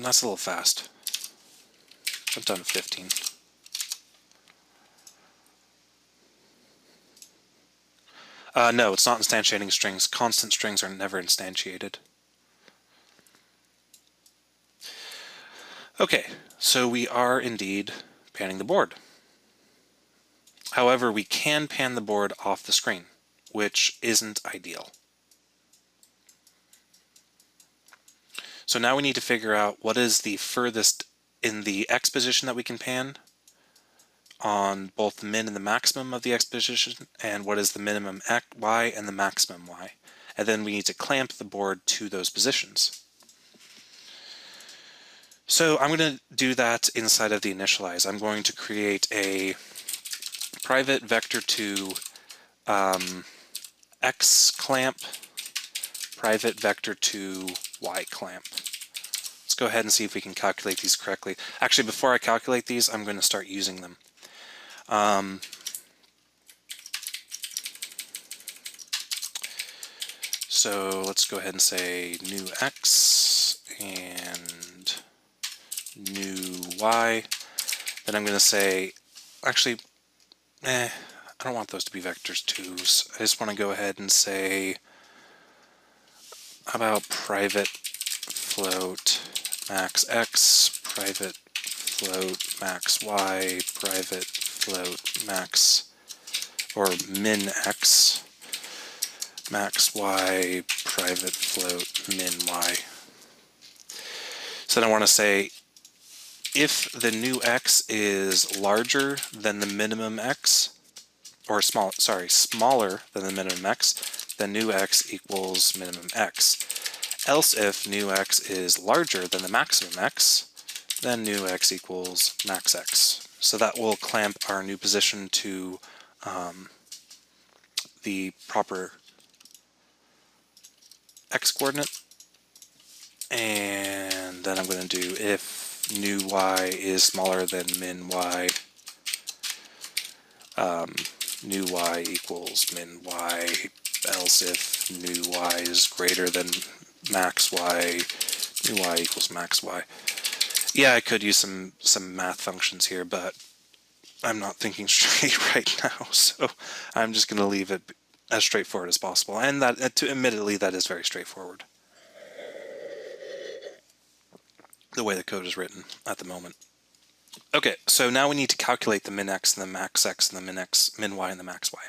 That's a little fast. Jump down to 15. No, it's not instantiating strings. Constant strings are never instantiated. Okay, so we are indeed panning the board. However, we can pan the board off the screen, which isn't ideal. So now we need to figure out what is the furthest in the x position that we can pan on both the min and the maximum of the x position, and what is the minimum y and the maximum y. And then we need to clamp the board to those positions. So I'm going to do that inside of the initialize. I'm going to create a private vector2 x clamp, private vector2 y clamp. Let's go ahead and see if we can calculate these correctly. Actually, before I calculate these, I'm going to start using them. So let's go ahead and say new x and new y. Then I'm going to say, actually, I don't want those to be vectors 2s. I just want to go ahead and say, how about private float max x, private float max y, private float max, or min x, max y, private float min y. So then I want to say, if the new x is larger than the minimum x, or smaller than the minimum x, then new x equals minimum x. Else if new x is larger than the maximum x, then new x equals max x. So that will clamp our new position to the proper x coordinate. And then I'm going to do if new y is smaller than min y, new y equals min y, else if new y is greater than max y, new y equals max y. Yeah, I could use some math functions here, but I'm not thinking straight right now, so I'm just going to leave it as straightforward as possible. And that, admittedly, that is very straightforward, the way the code is written at the moment. Okay, so now we need to calculate the min x and the max x and the min y and the max y.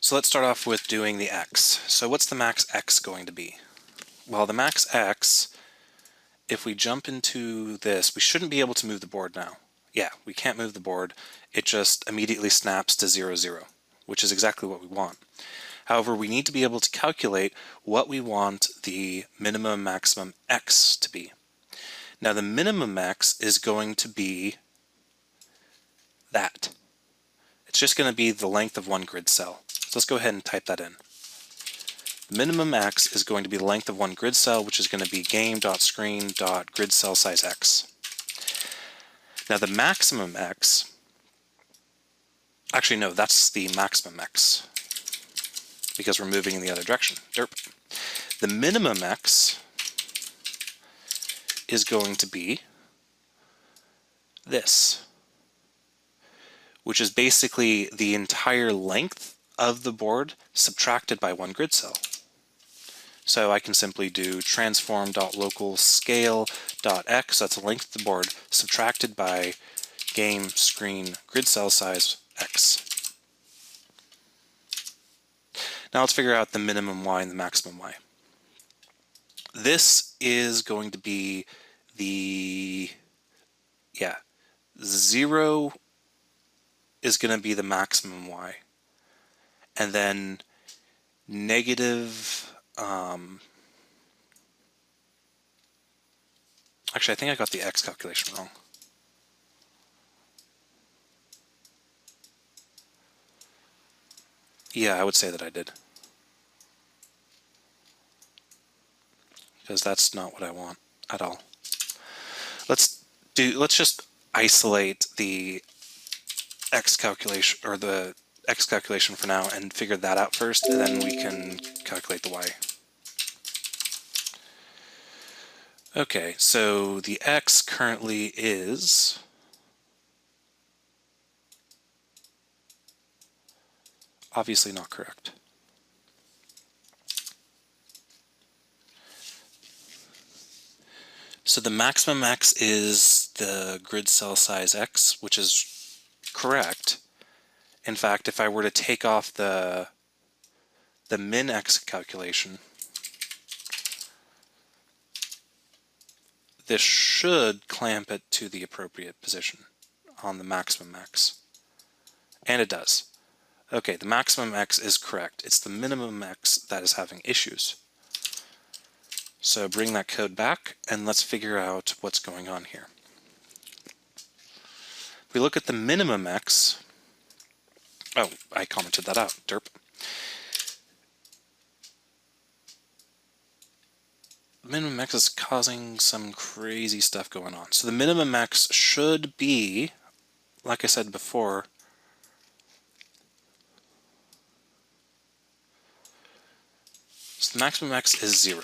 So let's start off with doing the x. So what's the max x going to be? Well, the max x, if we jump into this, we shouldn't be able to move the board now. Yeah, we can't move the board. It just immediately snaps to 0, 0, which is exactly what we want. However, we need to be able to calculate what we want the minimum maximum x to be. Now the minimum x is going to be that. It's just going to be the length of one grid cell. So let's go ahead and type that in. The minimum x is going to be the length of one grid cell, which is going to be game.screen.gridCellSize x. Now the maximum x, actually no, that's the maximum x, because we're moving in the other direction. Derp. The minimum x is going to be this, which is basically the entire length of the board subtracted by one grid cell. So I can simply do transform.localScale.x, that's the length of the board, subtracted by game screen grid cell size x. Now let's figure out the minimum y and the maximum y. This is going to be the, 0 is going to be the maximum y. And then negative, actually I think I got the x calculation wrong. Yeah, I would say that I did. Because that's not what I want at all. Let's just isolate the x calculation, or the x calculation for now, and figure that out first, and then we can calculate the y. Okay, so the x currently is obviously not correct. So the maximum x is the grid cell size x, which is correct. In fact, if I were to take off the min x calculation, this should clamp it to the appropriate position on the maximum x. And it does. Okay, the maximum x is correct. It's the minimum x that is having issues. So bring that code back and let's figure out what's going on here. If we look at the minimum x, oh, I commented that out, derp. Minimum x is causing some crazy stuff going on. So the minimum x should be, like I said before, so the maximum x is 0.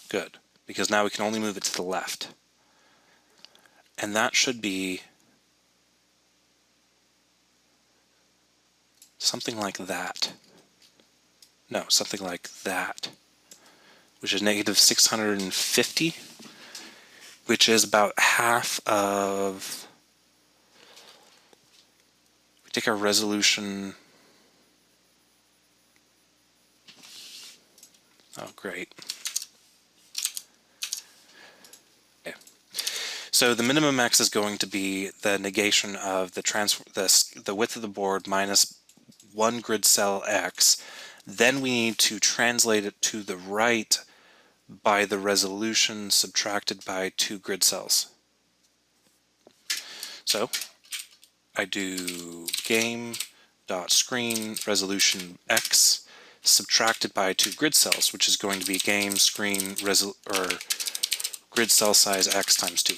Good, because now we can only move it to the left. And that should be something like that. No, something like that, which is negative 650, which is about half of, we take our resolution, oh great. Okay. So the minimum x is going to be the negation of the width of the board minus one grid cell x. Then we need to translate it to the right by the resolution subtracted by 2 grid cells. So I do game.screen resolution x subtracted by 2 grid cells, which is going to be game screen grid cell size x times 2.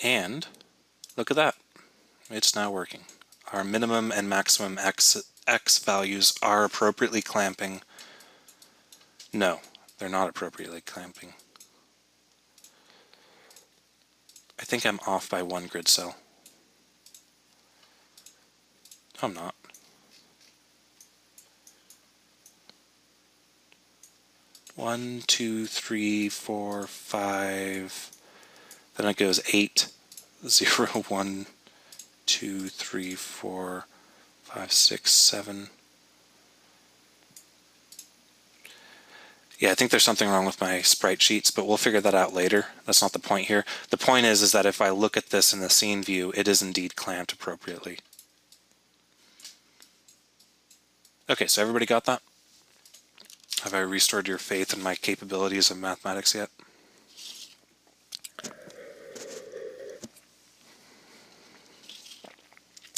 And look at that. It's now working. Our minimum and maximum x values are appropriately clamping. No, they're not appropriately clamping. I think I'm off by 1 grid cell. I'm not. One, 2, 3, 4, 5. Then it goes 8, 0, 1, 2, 3, 4, 5, 6, 7. Yeah, I think there's something wrong with my sprite sheets, but we'll figure that out later. That's not the point here. The point is that if I look at this in the scene view, it is indeed clamped appropriately. Okay, so everybody got that? Have I restored your faith in my capabilities of mathematics yet?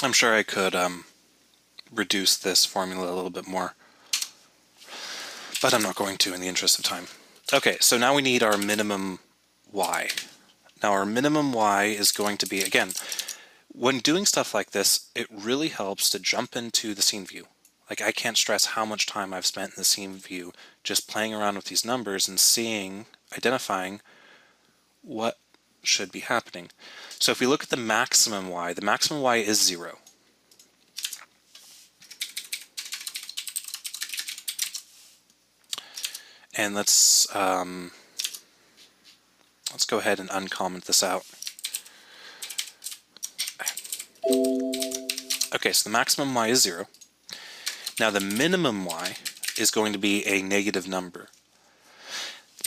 I'm sure I could reduce this formula a little bit more, but I'm not going to in the interest of time. Okay, so now we need our minimum y. Now our minimum y is going to be, again, when doing stuff like this, it really helps to jump into the scene view. Like, I can't stress how much time I've spent in the scene view just playing around with these numbers and identifying what should be happening. So if we look at the maximum y is 0. And let's go ahead and uncomment this out. Okay, so the maximum y is 0. Now the minimum y is going to be a negative number.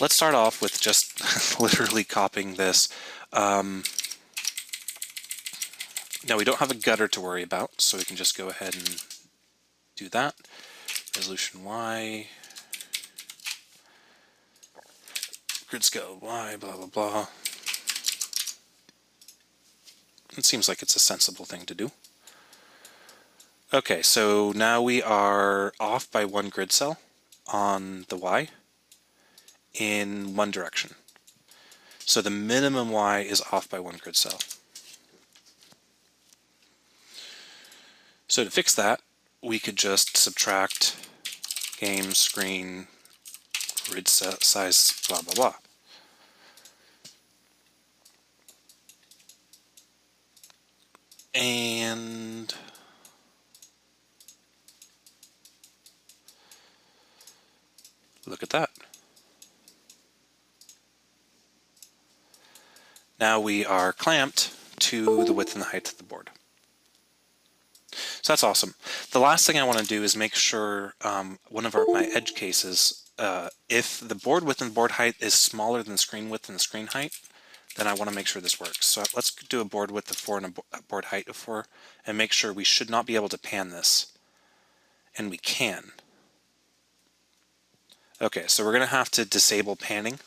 Let's start off with just literally copying this. Now we don't have a gutter to worry about, so we can just go ahead and do that. Resolution y, grid scale y, blah, blah, blah. It seems like it's a sensible thing to do. Okay, so now we are off by 1 grid cell on the y in one direction. So the minimum y is off by 1 grid cell. So to fix that, we could just subtract game screen grid size blah blah blah. And look at that. Now we are clamped to the width and the height of the board. So that's awesome. The last thing I want to do is make sure one of my edge cases, if the board width and board height is smaller than the screen width and the screen height, then I want to make sure this works. So let's do a board width of 4 and a board height of 4 and make sure we should not be able to pan this. And we can. Okay, so we're going to have to disable panning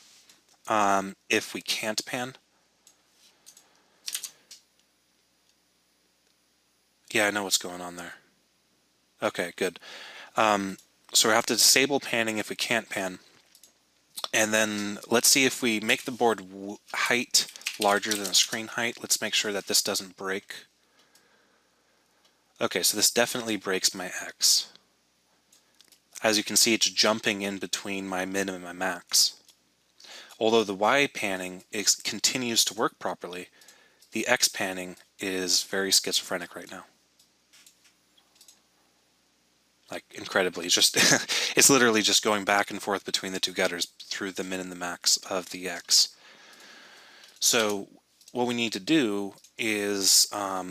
if we can't pan. Yeah, I know what's going on there. Okay, good. So we have to disable panning if we can't pan. And then let's see if we make the board height larger than the screen height. Let's make sure that this doesn't break. Okay, so this definitely breaks my X. As you can see, it's jumping in between my min and my max. Although the Y panning continues to work properly, the X panning is very schizophrenic right now. Like, incredibly. It's just it's literally just going back and forth between the two gutters through the min and the max of the X. So what we need to do is our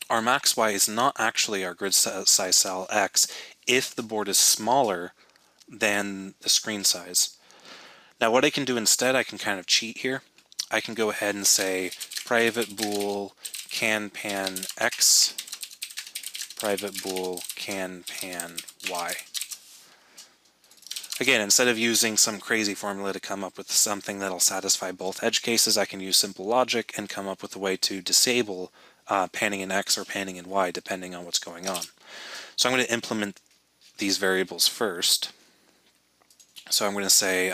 max Y is not actually our grid size cell X if the board is smaller than the screen size. Now what I can do instead, I can kind of cheat here. I can go ahead and say private bool can pan X, private bool can pan Y. Again, instead of using some crazy formula to come up with something that'll satisfy both edge cases, I can use simple logic and come up with a way to disable panning in X or panning in Y depending on what's going on. So I'm going to implement these variables first. So I'm going to say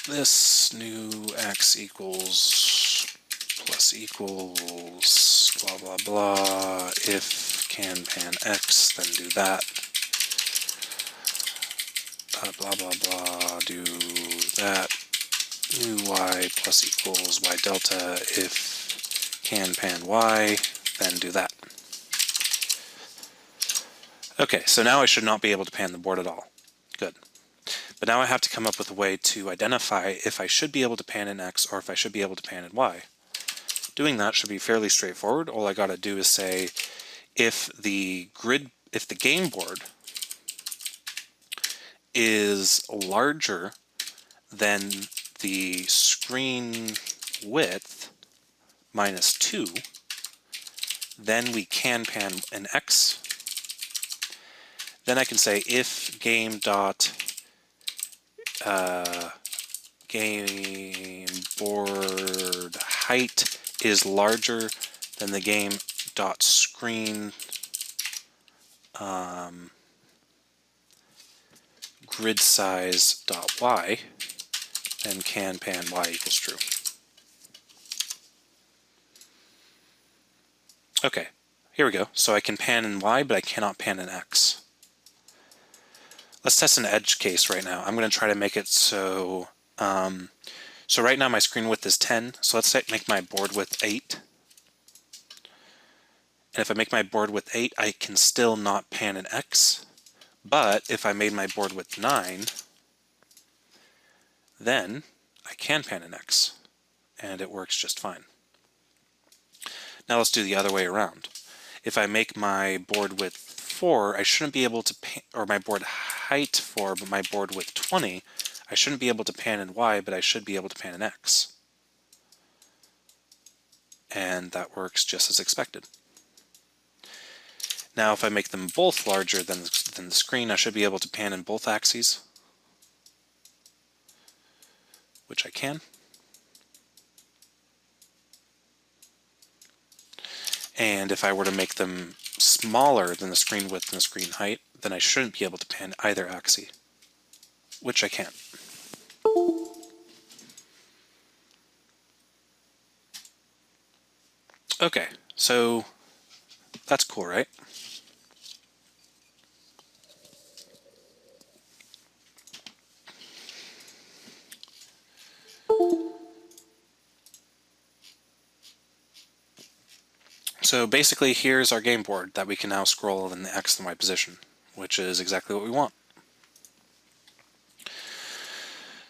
this new X equals plus equals blah blah blah. If can pan X, then do that. Blah blah blah, do that. New Y plus equals Y delta. If can pan Y, then do that. Okay, so now I should not be able to pan the board at all. Good. But now I have to come up with a way to identify if I should be able to pan in X or if I should be able to pan in Y. Doing that should be fairly straightforward. All I got to do is say if the game board is larger than the screen width minus 2, then we can pan an X. Then I can say if game board height is larger than the game dot screen grid size dot y, then can pan y equals true. Okay, here we go. So I can pan in y, but I cannot pan in x. Let's test an edge case right now. I'm going to try to make it so so right now my screen width is 10, so let's make my board width 8. And if I make my board width 8, I can still not pan an X. But if I made my board width 9, then I can pan an X, and it works just fine. Now let's do the other way around. If I make my board width 4, I shouldn't be able to pan, or my board height 4, but my board width 20, I shouldn't be able to pan in Y, but I should be able to pan in X. And that works just as expected. Now if I make them both larger than the screen, I should be able to pan in both axes, which I can. And if I were to make them smaller than the screen width and the screen height, then I shouldn't be able to pan either axis, which I can. Okay, so that's cool, right? So basically here's our game board that we can now scroll in the X and Y position, which is exactly what we want.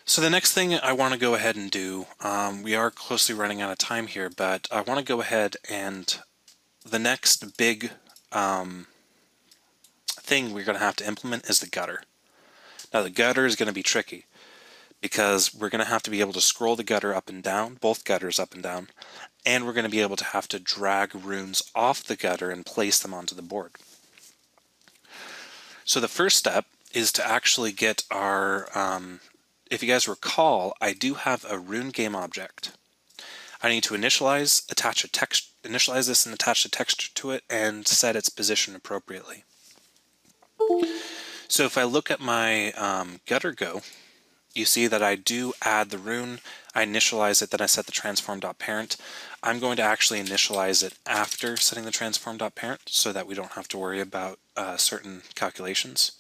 So the next thing I want to go ahead and do, we are closely running out of time here, but I want to go ahead and the next big thing we're going to have to implement is the gutter. Now the gutter is going to be tricky because we're going to have to be able to scroll the gutter up and down, both gutters up and down, and we're going to be able to have to drag runes off the gutter and place them onto the board. So the first step is to actually get our, if you guys recall, I do have a rune game object. I need to initialize this and attach a texture to it and set its position appropriately. So if I look at my gutter go, you see that I do add the rune, I initialize it, then I set the transform.parent. I'm going to actually initialize it after setting the transform.parent so that we don't have to worry about certain calculations.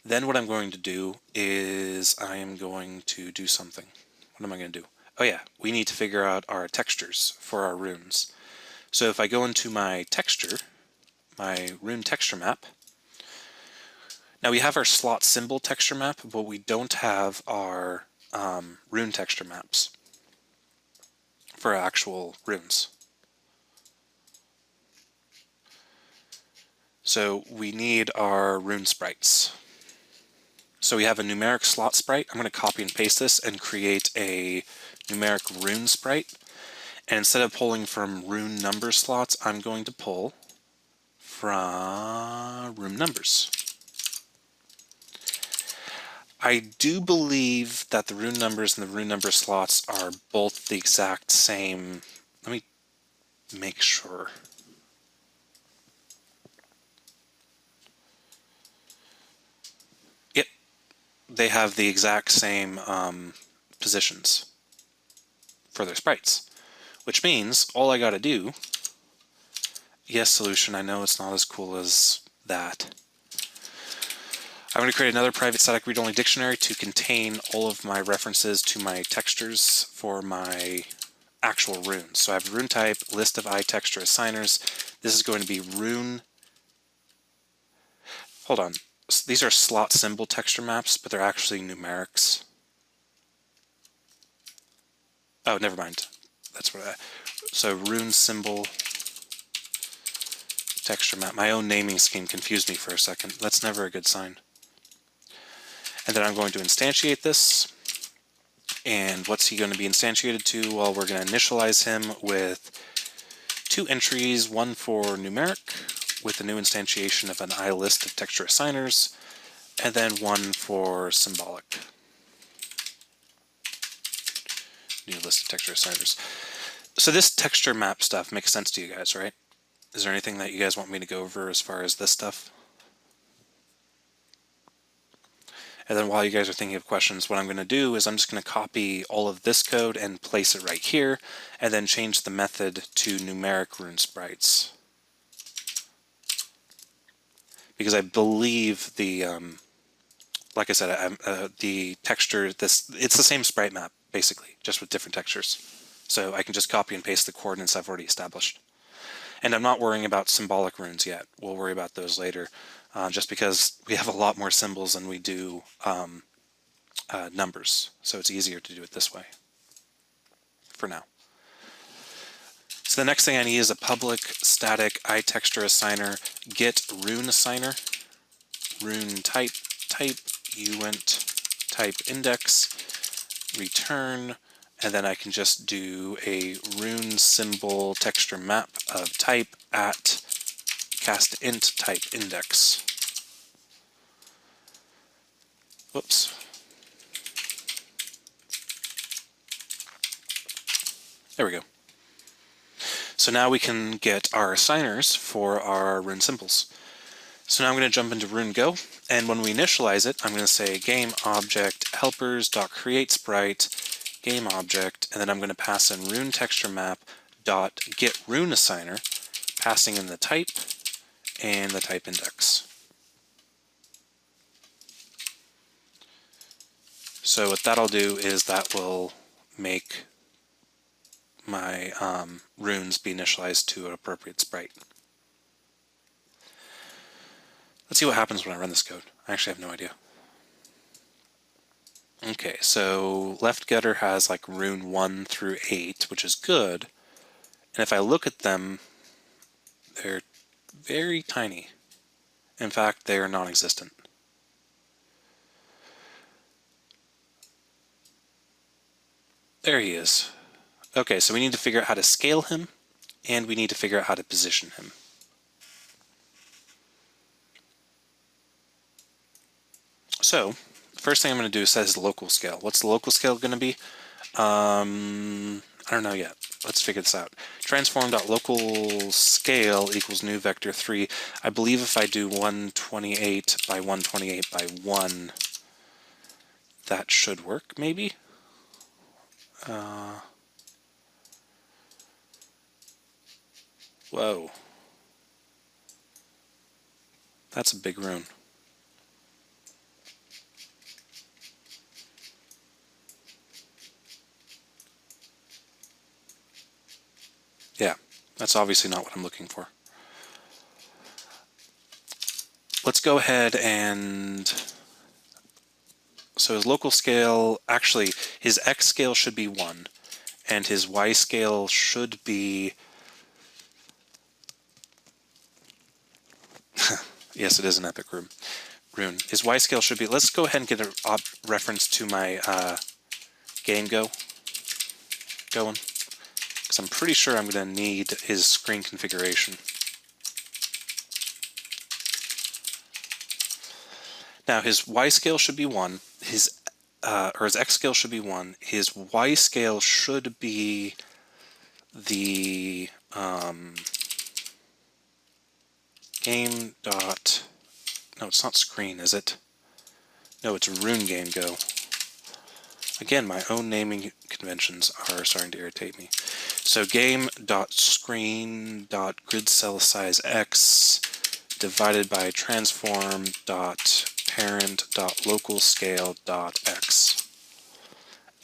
Then what I'm going to do is I am going to do something. What am I going to do? Oh yeah, we need to figure out our textures for our runes. So if I go into my texture, my rune texture map, now we have our slot symbol texture map, but we don't have our rune texture maps for actual runes. So we need our rune sprites. So we have a numeric slot sprite. I'm going to copy and paste this and create a numeric rune sprite. And instead of pulling from rune number slots, I'm going to pull from rune numbers. I do believe that the rune numbers and the rune number slots are both the exact same. Let me make sure. Yep, they have the exact same positions for their sprites, which means all I got to do, yes, solution, I know it's not as cool as that. I'm going to create another private static read-only dictionary to contain all of my references to my textures for my actual runes. So I have rune type, list of iTexture assigners. This is going to be rune. Hold on. These are slot symbol texture maps, but they're actually numerics. Oh, never mind. That's what So rune symbol texture map. My own naming scheme confused me for a second. That's never a good sign. And then I'm going to instantiate this. And what's he going to be instantiated to? Well, we're going to initialize him with 2 entries, one for numeric with a new instantiation of an list of texture assigners, and then one for symbolic. New list of texture assigners. So this texture map stuff makes sense to you guys, right? Is there anything that you guys want me to go over as far as this stuff? And then while you guys are thinking of questions, what I'm going to do is I'm just going to copy all of this code and place it right here, and then change the method to numeric rune sprites. Because I believe the, like I said, the texture, it's the same sprite map, basically, just with different textures. So I can just copy and paste the coordinates I've already established. And I'm not worrying about symbolic runes yet. We'll worry about those later. Just because we have a lot more symbols than we do numbers. So it's easier to do it this way for now. So the next thing I need is a public static iTexture assigner get rune assigner, rune type uint type index, return, and then I can just do a rune symbol texture map of type at cast int type index. Whoops. There we go. So now we can get our assigners for our rune symbols. So now I'm going to jump into Rune Go, and when we initialize it, I'm going to say game object helpers.create sprite game object, and then I'm going to pass in rune texture map dot get rune assigner, passing in the type and the type index. So what that'll do is that will make my runes be initialized to an appropriate sprite. Let's see what happens when I run this code. I actually have no idea. Okay, so left getter has like rune 1 through 8, which is good. And if I look at them, they're very tiny. In fact, they are non-existent. There he is. Okay, so we need to figure out how to scale him, and we need to figure out how to position him. So, first thing I'm going to do is set his local scale. What's the local scale going to be? I don't know yet. Let's figure this out. Transform.local scale equals new vector 3. I believe if I do 128 by 128 by 1, that should work, maybe? Whoa. That's a big rune. Yeah, that's obviously not what I'm looking for. Let's go ahead and... So his local scale, actually, his X scale should be 1, and his Y scale should be... Yes, it is an epic rune. His Y scale should be... Let's go ahead and get a reference to my game going. Because I'm pretty sure I'm going to need his screen configuration. Now his Y scale should be 1. His X scale should be 1. His Y scale should be the game dot. No, it's not screen, is it? No, it's rune game go. Again, my own naming conventions are starting to irritate me. So game.screen.grid cell size x divided by transform.parent.local scale.x.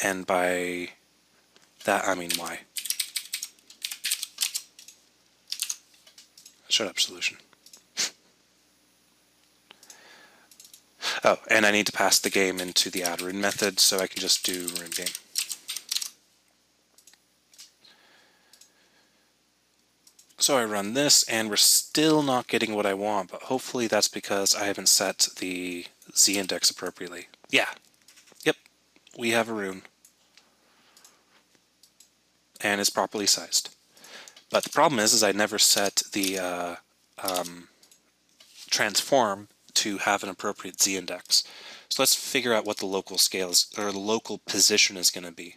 And by that I mean y. Shut up, solution. Oh, and I need to pass the game into the add rune method, so I can just do rune game. So I run this, and we're still not getting what I want, but hopefully that's because I haven't set the z-index appropriately. Yeah. Yep. We have a rune. And it's properly sized. But the problem is I never set the transform to have an appropriate z-index. So let's figure out what the local scale is, or the local position is going to be.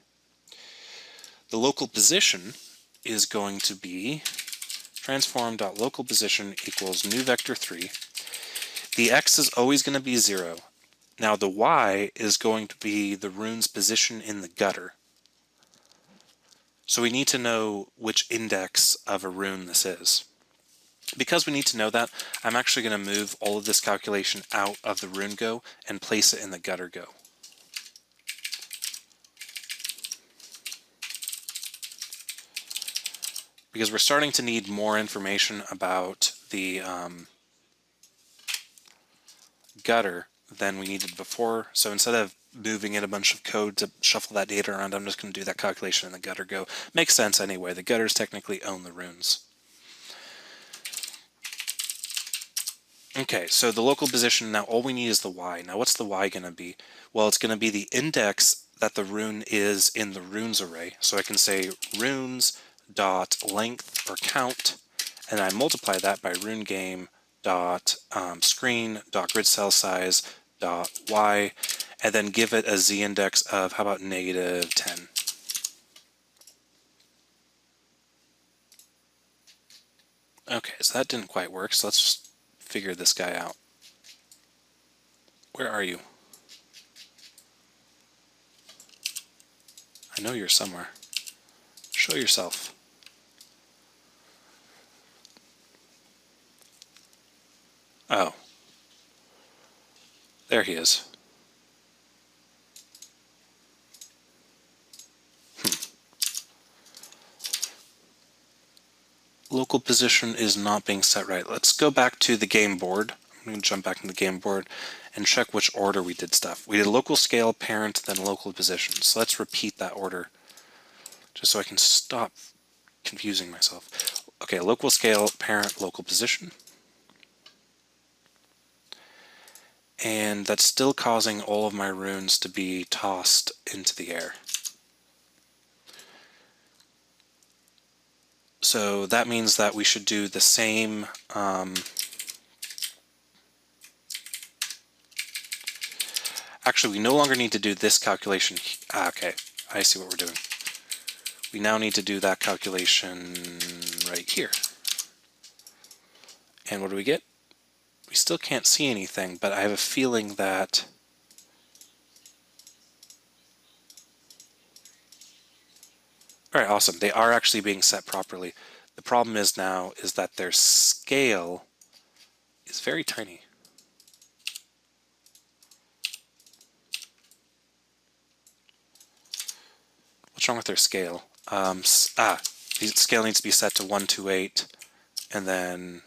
The local position is going to be transform.localPosition equals new vector 3. The x is always going to be 0. Now the y is going to be the rune's position in the gutter. So we need to know which index of a rune this is. Because we need to know that, I'm actually going to move all of this calculation out of the rune go and place it in the gutter go. Because we're starting to need more information about the gutter than we needed before. So instead of moving in a bunch of code to shuffle that data around, I'm just going to do that calculation in the gutter go. Makes sense anyway. The gutters technically own the runes. Okay, so the local position, now all we need is the y. Now what's the y going to be? Well, it's going to be the index that the rune is in the runes array. So I can say runes dot length or count, and I multiply that by rune game dot screen dot grid cell size dot y, and then give it a z-index of, how about -10? Okay, so that didn't quite work, so let's just figure this guy out. Where are you? I know you're somewhere. Show yourself. Oh. There he is. Local position is not being set right. Let's go back to the game board. I'm going to jump back in the game board and check which order we did stuff. We did local scale, parent, then local position. So let's repeat that order just so I can stop confusing myself. Okay, local scale, parent, local position. And that's still causing all of my runes to be tossed into the air. So that means that we should do the same actually, we no longer need to do this calculation. Okay, I see what we're doing. We now need to do that calculation right here. And what do we get? We still can't see anything, but I have a feeling that alright, awesome. They are actually being set properly. The problem is now is that their scale is very tiny. What's wrong with their scale? The scale needs to be set to 128, and then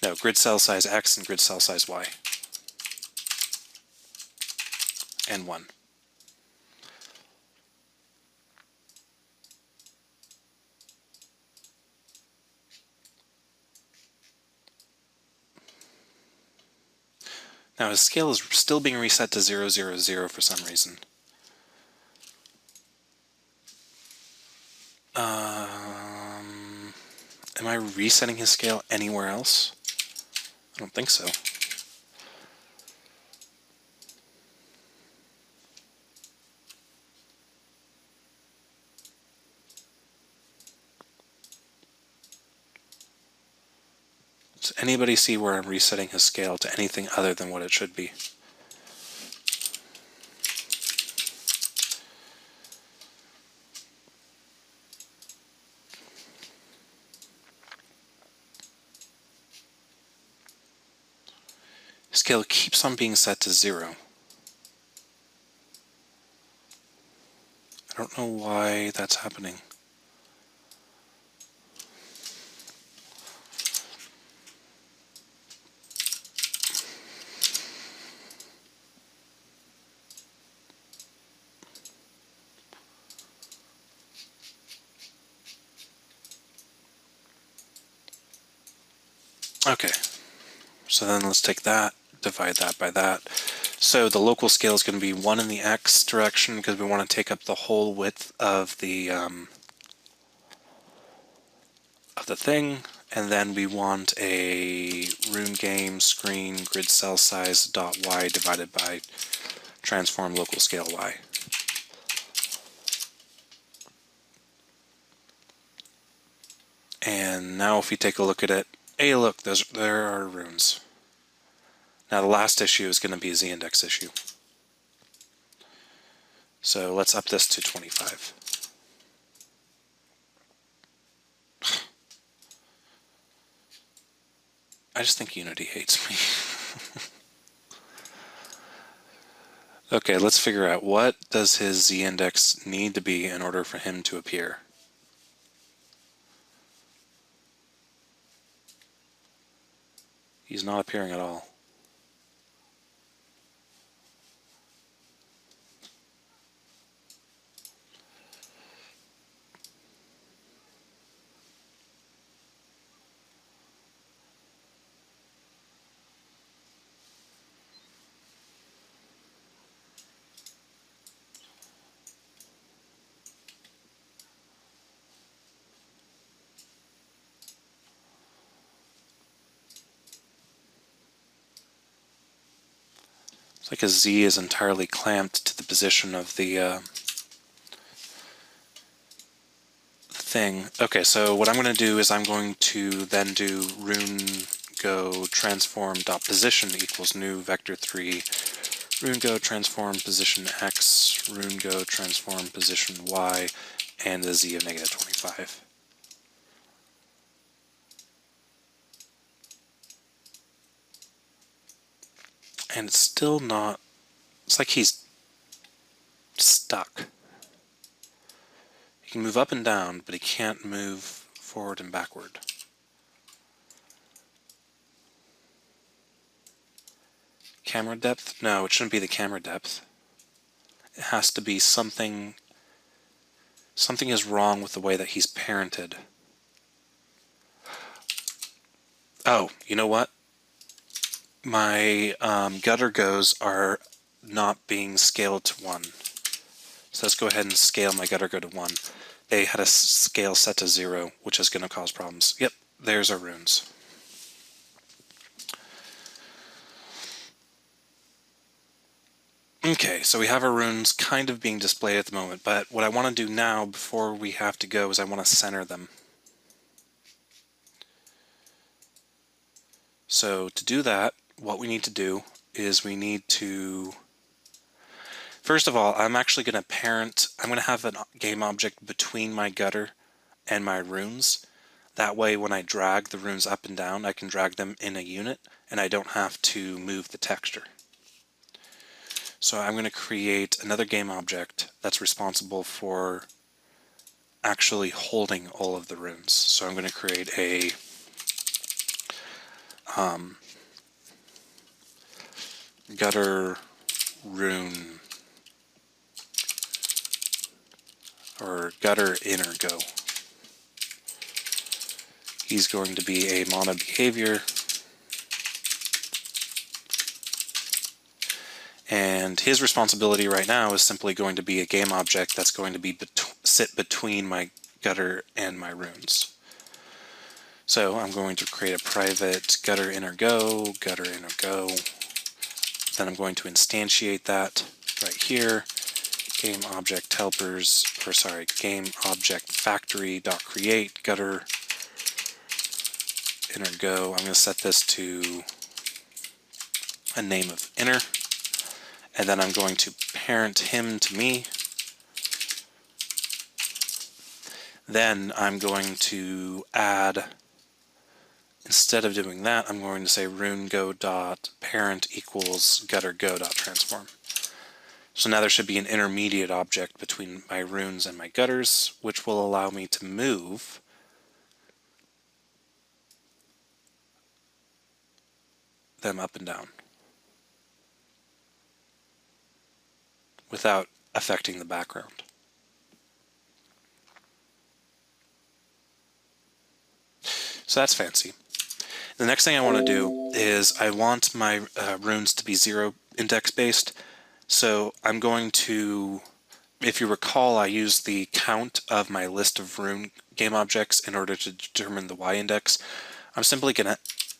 no, grid cell size X and grid cell size Y, and 1. Now his scale is still being reset to 0, 0, 0 for some reason. Am I resetting his scale anywhere else? I don't think so. Does anybody see where I'm resetting his scale to anything other than what it should be? Scale keeps on being set to 0. I don't know why that's happening. Okay, so then let's take that, divide that by that. So the local scale is going to be 1 in the X direction because we want to take up the whole width of the thing, and then we want a rune game screen grid cell size dot y divided by transform local scale y. And now if we take a look at it, hey look, there are runes. Now the last issue is going to be a z-index issue. So let's up this to 25. I just think Unity hates me. Okay, let's figure out what does his z-index need to be in order for him to appear. He's not appearing at all. It's like a Z is entirely clamped to the position of the thing. Okay, so what I'm going to do is I'm going to then do rune go transform dot position equals new vector 3 rune go transform position x rune go transform position y and a z of negative 25. And it's still not, it's like he's stuck. He can move up and down, but he can't move forward and backward. Camera depth? No, it shouldn't be the camera depth. It has to be something is wrong with the way that he's parented. Oh, you know what? My gutter goes are not being scaled to 1. So let's go ahead and scale my gutter go to 1. They had a scale set to 0, which is going to cause problems. Yep, there's our runes. Okay, so we have our runes kind of being displayed at the moment, but what I want to do now before we have to go is I want to center them. So to do that, what we need to do is we need to, first of all, I'm actually going to have a game object between my gutter and my runes. That way when I drag the runes up and down, I can drag them in a unit and I don't have to move the texture. So I'm going to create another game object that's responsible for actually holding all of the runes. So I'm going to create a gutter rune or gutter inner go. He's going to be a mono behavior, and his responsibility right now is simply going to be a game object that's going to be sit between my gutter and my runes. So I'm going to create a private gutter inner go. Then I'm going to instantiate that right here. Game object helpers, or sorry, game object factory dot create gutter inner go. I'm going to set this to a name of inner, and then I'm going to parent him to me. Then I'm going to add, instead of doing that, I'm going to say rune go dot parent equals gutter go dot transform. So now there should be an intermediate object between my runes and my gutters, which will allow me to move them up and down without affecting the background. So that's fancy. The next thing I want to do is I want my runes to be 0 index based. So I'm going to, if you recall, I used the count of my list of rune game objects in order to determine the Y index. I'm simply going to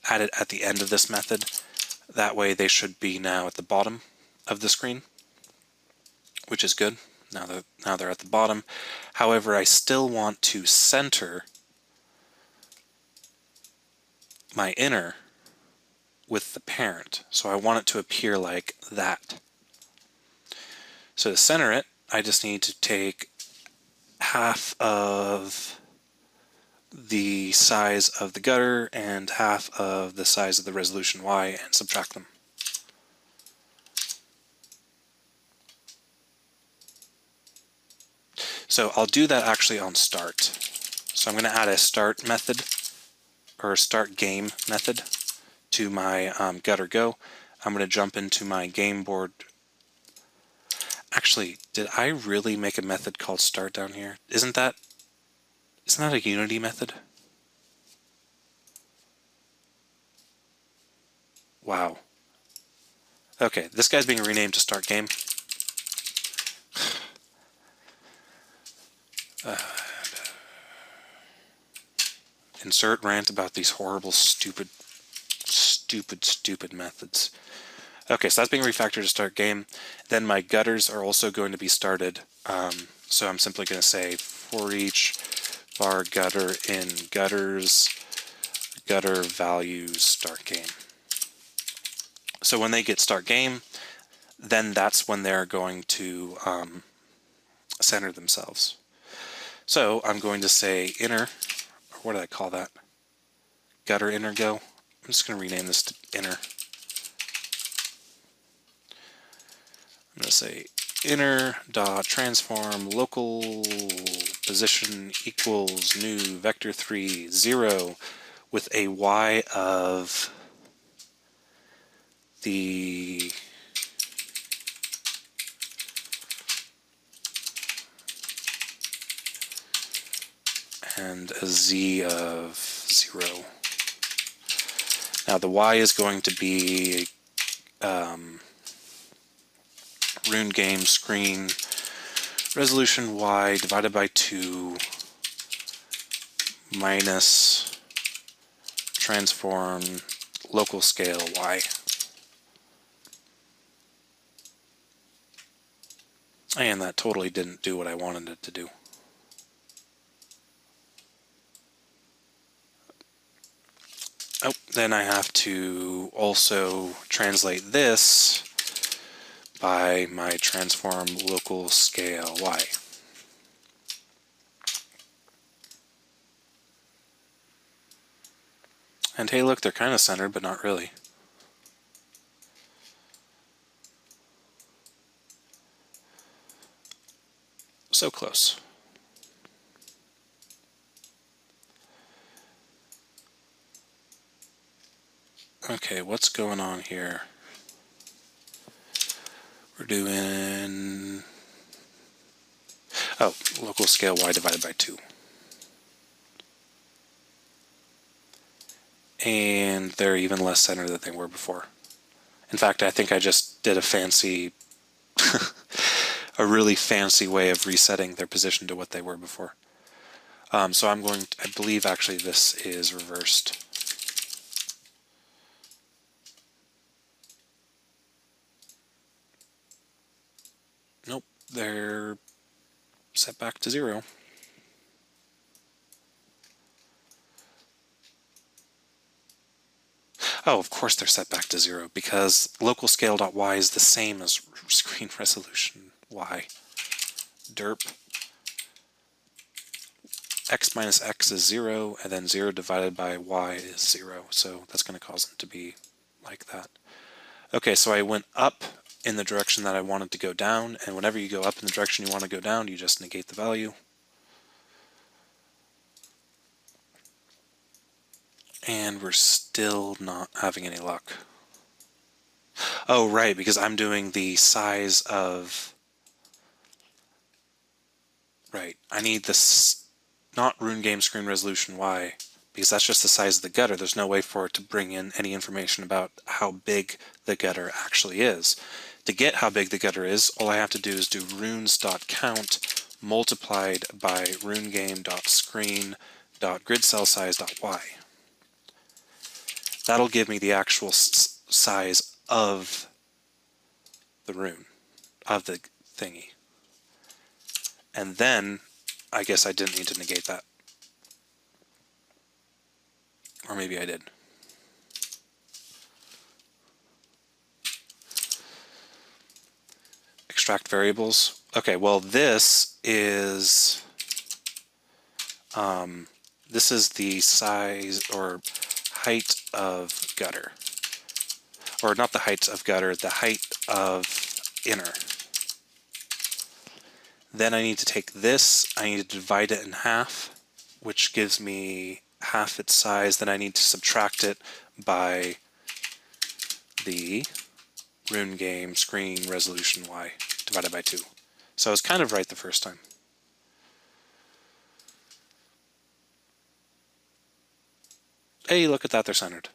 add it at the end of this method. That way they should be now at the bottom of the screen, which is good. Now they're at the bottom. However, I still want to center my inner with the parent. So I want it to appear like that. So to center it, I just need to take half of the size of the gutter and half of the size of the resolution Y and subtract them. So I'll do that actually on start. So I'm going to add a start method, or start game method, to my gutter go. I'm going to jump into my game board. Actually, did I really make a method called start down here? Isn't that a Unity method? Wow. Okay, this guy's being renamed to start game. Insert rant about these horrible, stupid methods. Okay, so that's being refactored to start game. Then my gutters are also going to be started. So I'm simply going to say for each var gutter in gutters, gutter values start game. So when they get start game, then that's when they're going to center themselves. So I'm going to say inner, or what did I call that? Gutter inner go. I'm just going to rename this to inner. I'm going to say inner dot transform local position equals new vector 3 0 with a Y of the and a Z of 0. Now the Y is going to be rune game screen resolution Y divided by 2 minus transform local scale Y. And that totally didn't do what I wanted it to do. Oh, then I have to also translate this by my transform local scale Y. And hey, look, they're kind of centered, but not really. So close. Okay, what's going on here? We're doing, oh, local scale Y divided by 2. And they're even less centered than they were before. In fact, I think I just did a fancy, a really fancy way of resetting their position to what they were before. So I'm going to, I believe actually this is reversed. Nope, they're set back to 0. Oh, of course they're set back to 0 because local scale.y is the same as screen resolution y. Derp. X minus x is 0, and then 0 divided by y is 0. So that's going to cause them to be like that. Okay, so I went up in the direction that I wanted to go down, and whenever you go up in the direction you want to go down, you just negate the value. And we're still not having any luck. Oh, right, because I'm doing the size of... Right, I need this, not Rune Game Screen Resolution Y, because that's just the size of the gutter. There's no way for it to bring in any information about how big the gutter actually is. To get how big the gutter is, all I have to do is do runes.count multiplied by runegame.screen.gridcellsize.y. That'll give me the actual size of the rune, of the thingy. And then, I guess I didn't need to negate that. Or maybe I did. Extract variables. Okay, well this is the size or height of gutter. Or not the height of gutter, the height of inner. Then I need to take this, I need to divide it in half, which gives me half its size. Then I need to subtract it by the rune game screen resolution y divided by 2. So I was kind of right the first time. Hey, look at that, they're centered.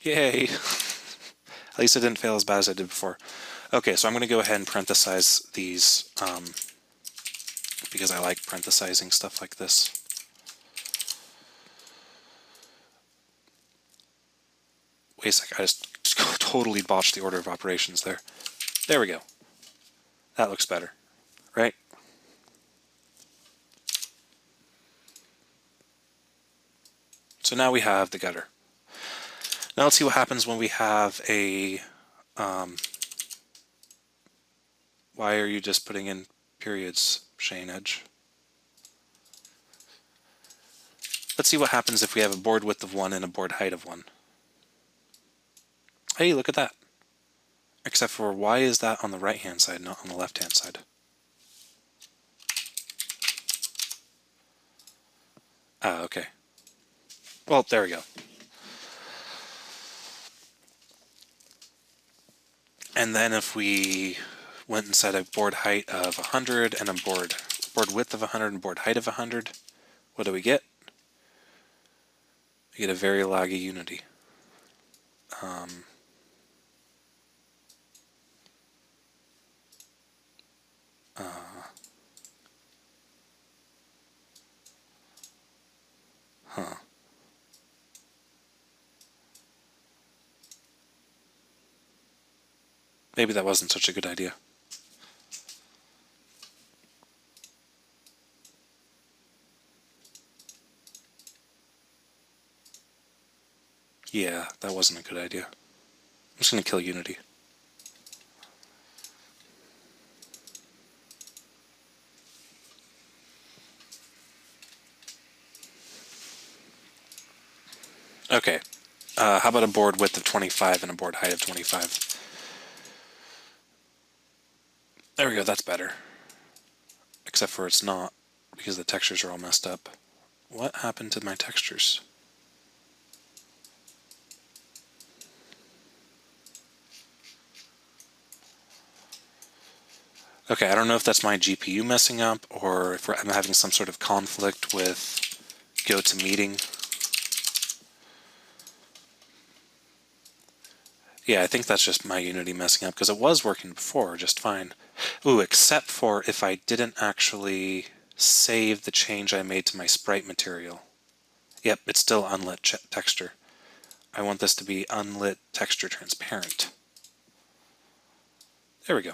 Yay! At least I didn't fail as bad as I did before. Okay, so I'm going to go ahead and parenthesize these because I like parenthesizing stuff like this. Wait a sec, I just totally botched the order of operations there. There we go. That looks better, right? So now we have the gutter. Now let's see what happens when we have a... why are you just putting in periods, Shane Edge? Let's see what happens if we have a board width of 1 and a board height of 1. Hey, look at that. Except for, why is that on the right-hand side, not on the left-hand side? Ah, okay. Well, there we go. And then if we went and set a board height of 100 and a board width of 100 and board height of 100, what do we get? We get a very laggy Unity. Maybe that wasn't such a good idea. Yeah, that wasn't a good idea. I'm just going to kill Unity. Okay, how about a board width of 25 and a board height of 25? There we go, that's better. Except for it's not, because the textures are all messed up. What happened to my textures? Okay, I don't know if that's my GPU messing up, or if I'm having some sort of conflict with GoToMeeting. Yeah, I think that's just my Unity messing up, because it was working before just fine. Ooh, except for if I didn't actually save the change I made to my sprite material. Yep, it's still unlit texture. I want this to be unlit texture transparent. There we go.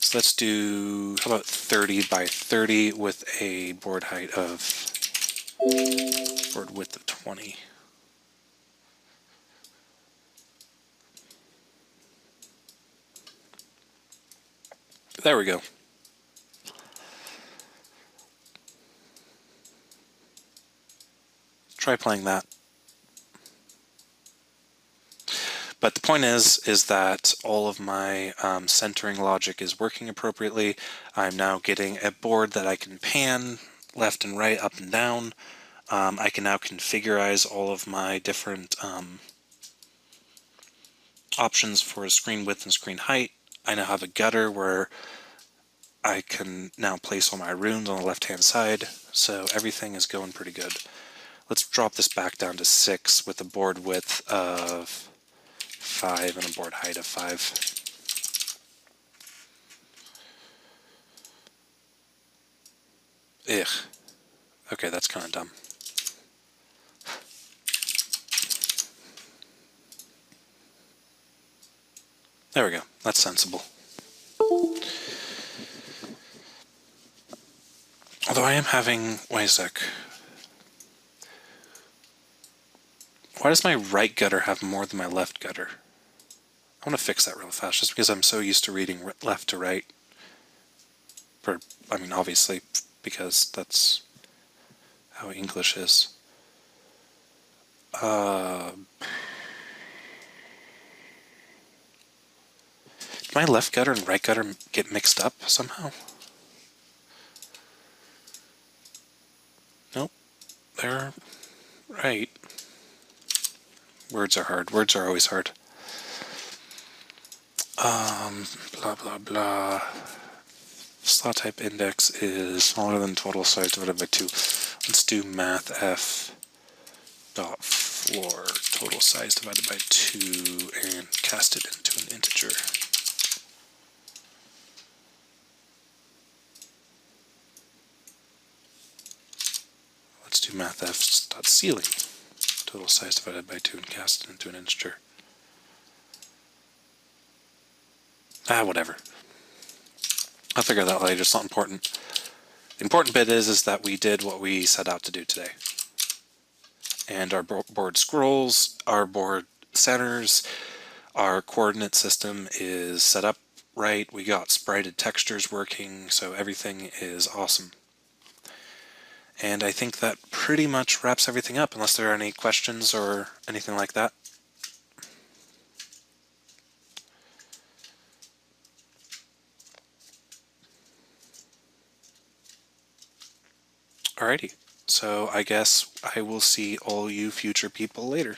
So let's do, how about 30 by 30 with a board height of, board width of 20. There we go. Try playing that. But the point is that all of my centering logic is working appropriately. I'm now getting a board that I can pan left and right, up and down. I can now configurize all of my different options for screen width and screen height. I now have a gutter where I can now place all my runes on the left-hand side, so everything is going pretty good. Let's drop this back down to 6 with a board width of 5 and a board height of 5. Ugh. Okay, that's kind of dumb. There we go. That's sensible. Although I am having... Wait a sec. Why does my right gutter have more than my left gutter? I want to fix that real fast, just because I'm so used to reading left to right. I mean, obviously, because that's how English is. Did my left gutter and right gutter get mixed up somehow? Nope. They're right. Words are hard. Words are always hard. Blah, blah, blah. Slot type index is smaller than total size divided by 2. Let's do math f dot floor total size divided by 2 and cast it into an integer. Let's do math f dot ceiling total size divided by 2 and cast it into an integer. Whatever. I'll figure that out later. It's not important. The important bit is that we did what we set out to do today. And our board scrolls, our board centers, our coordinate system is set up right. We got sprited textures working, so everything is awesome. And I think that pretty much wraps everything up, unless there are any questions or anything like that. Alrighty, so I guess I will see all you future people later.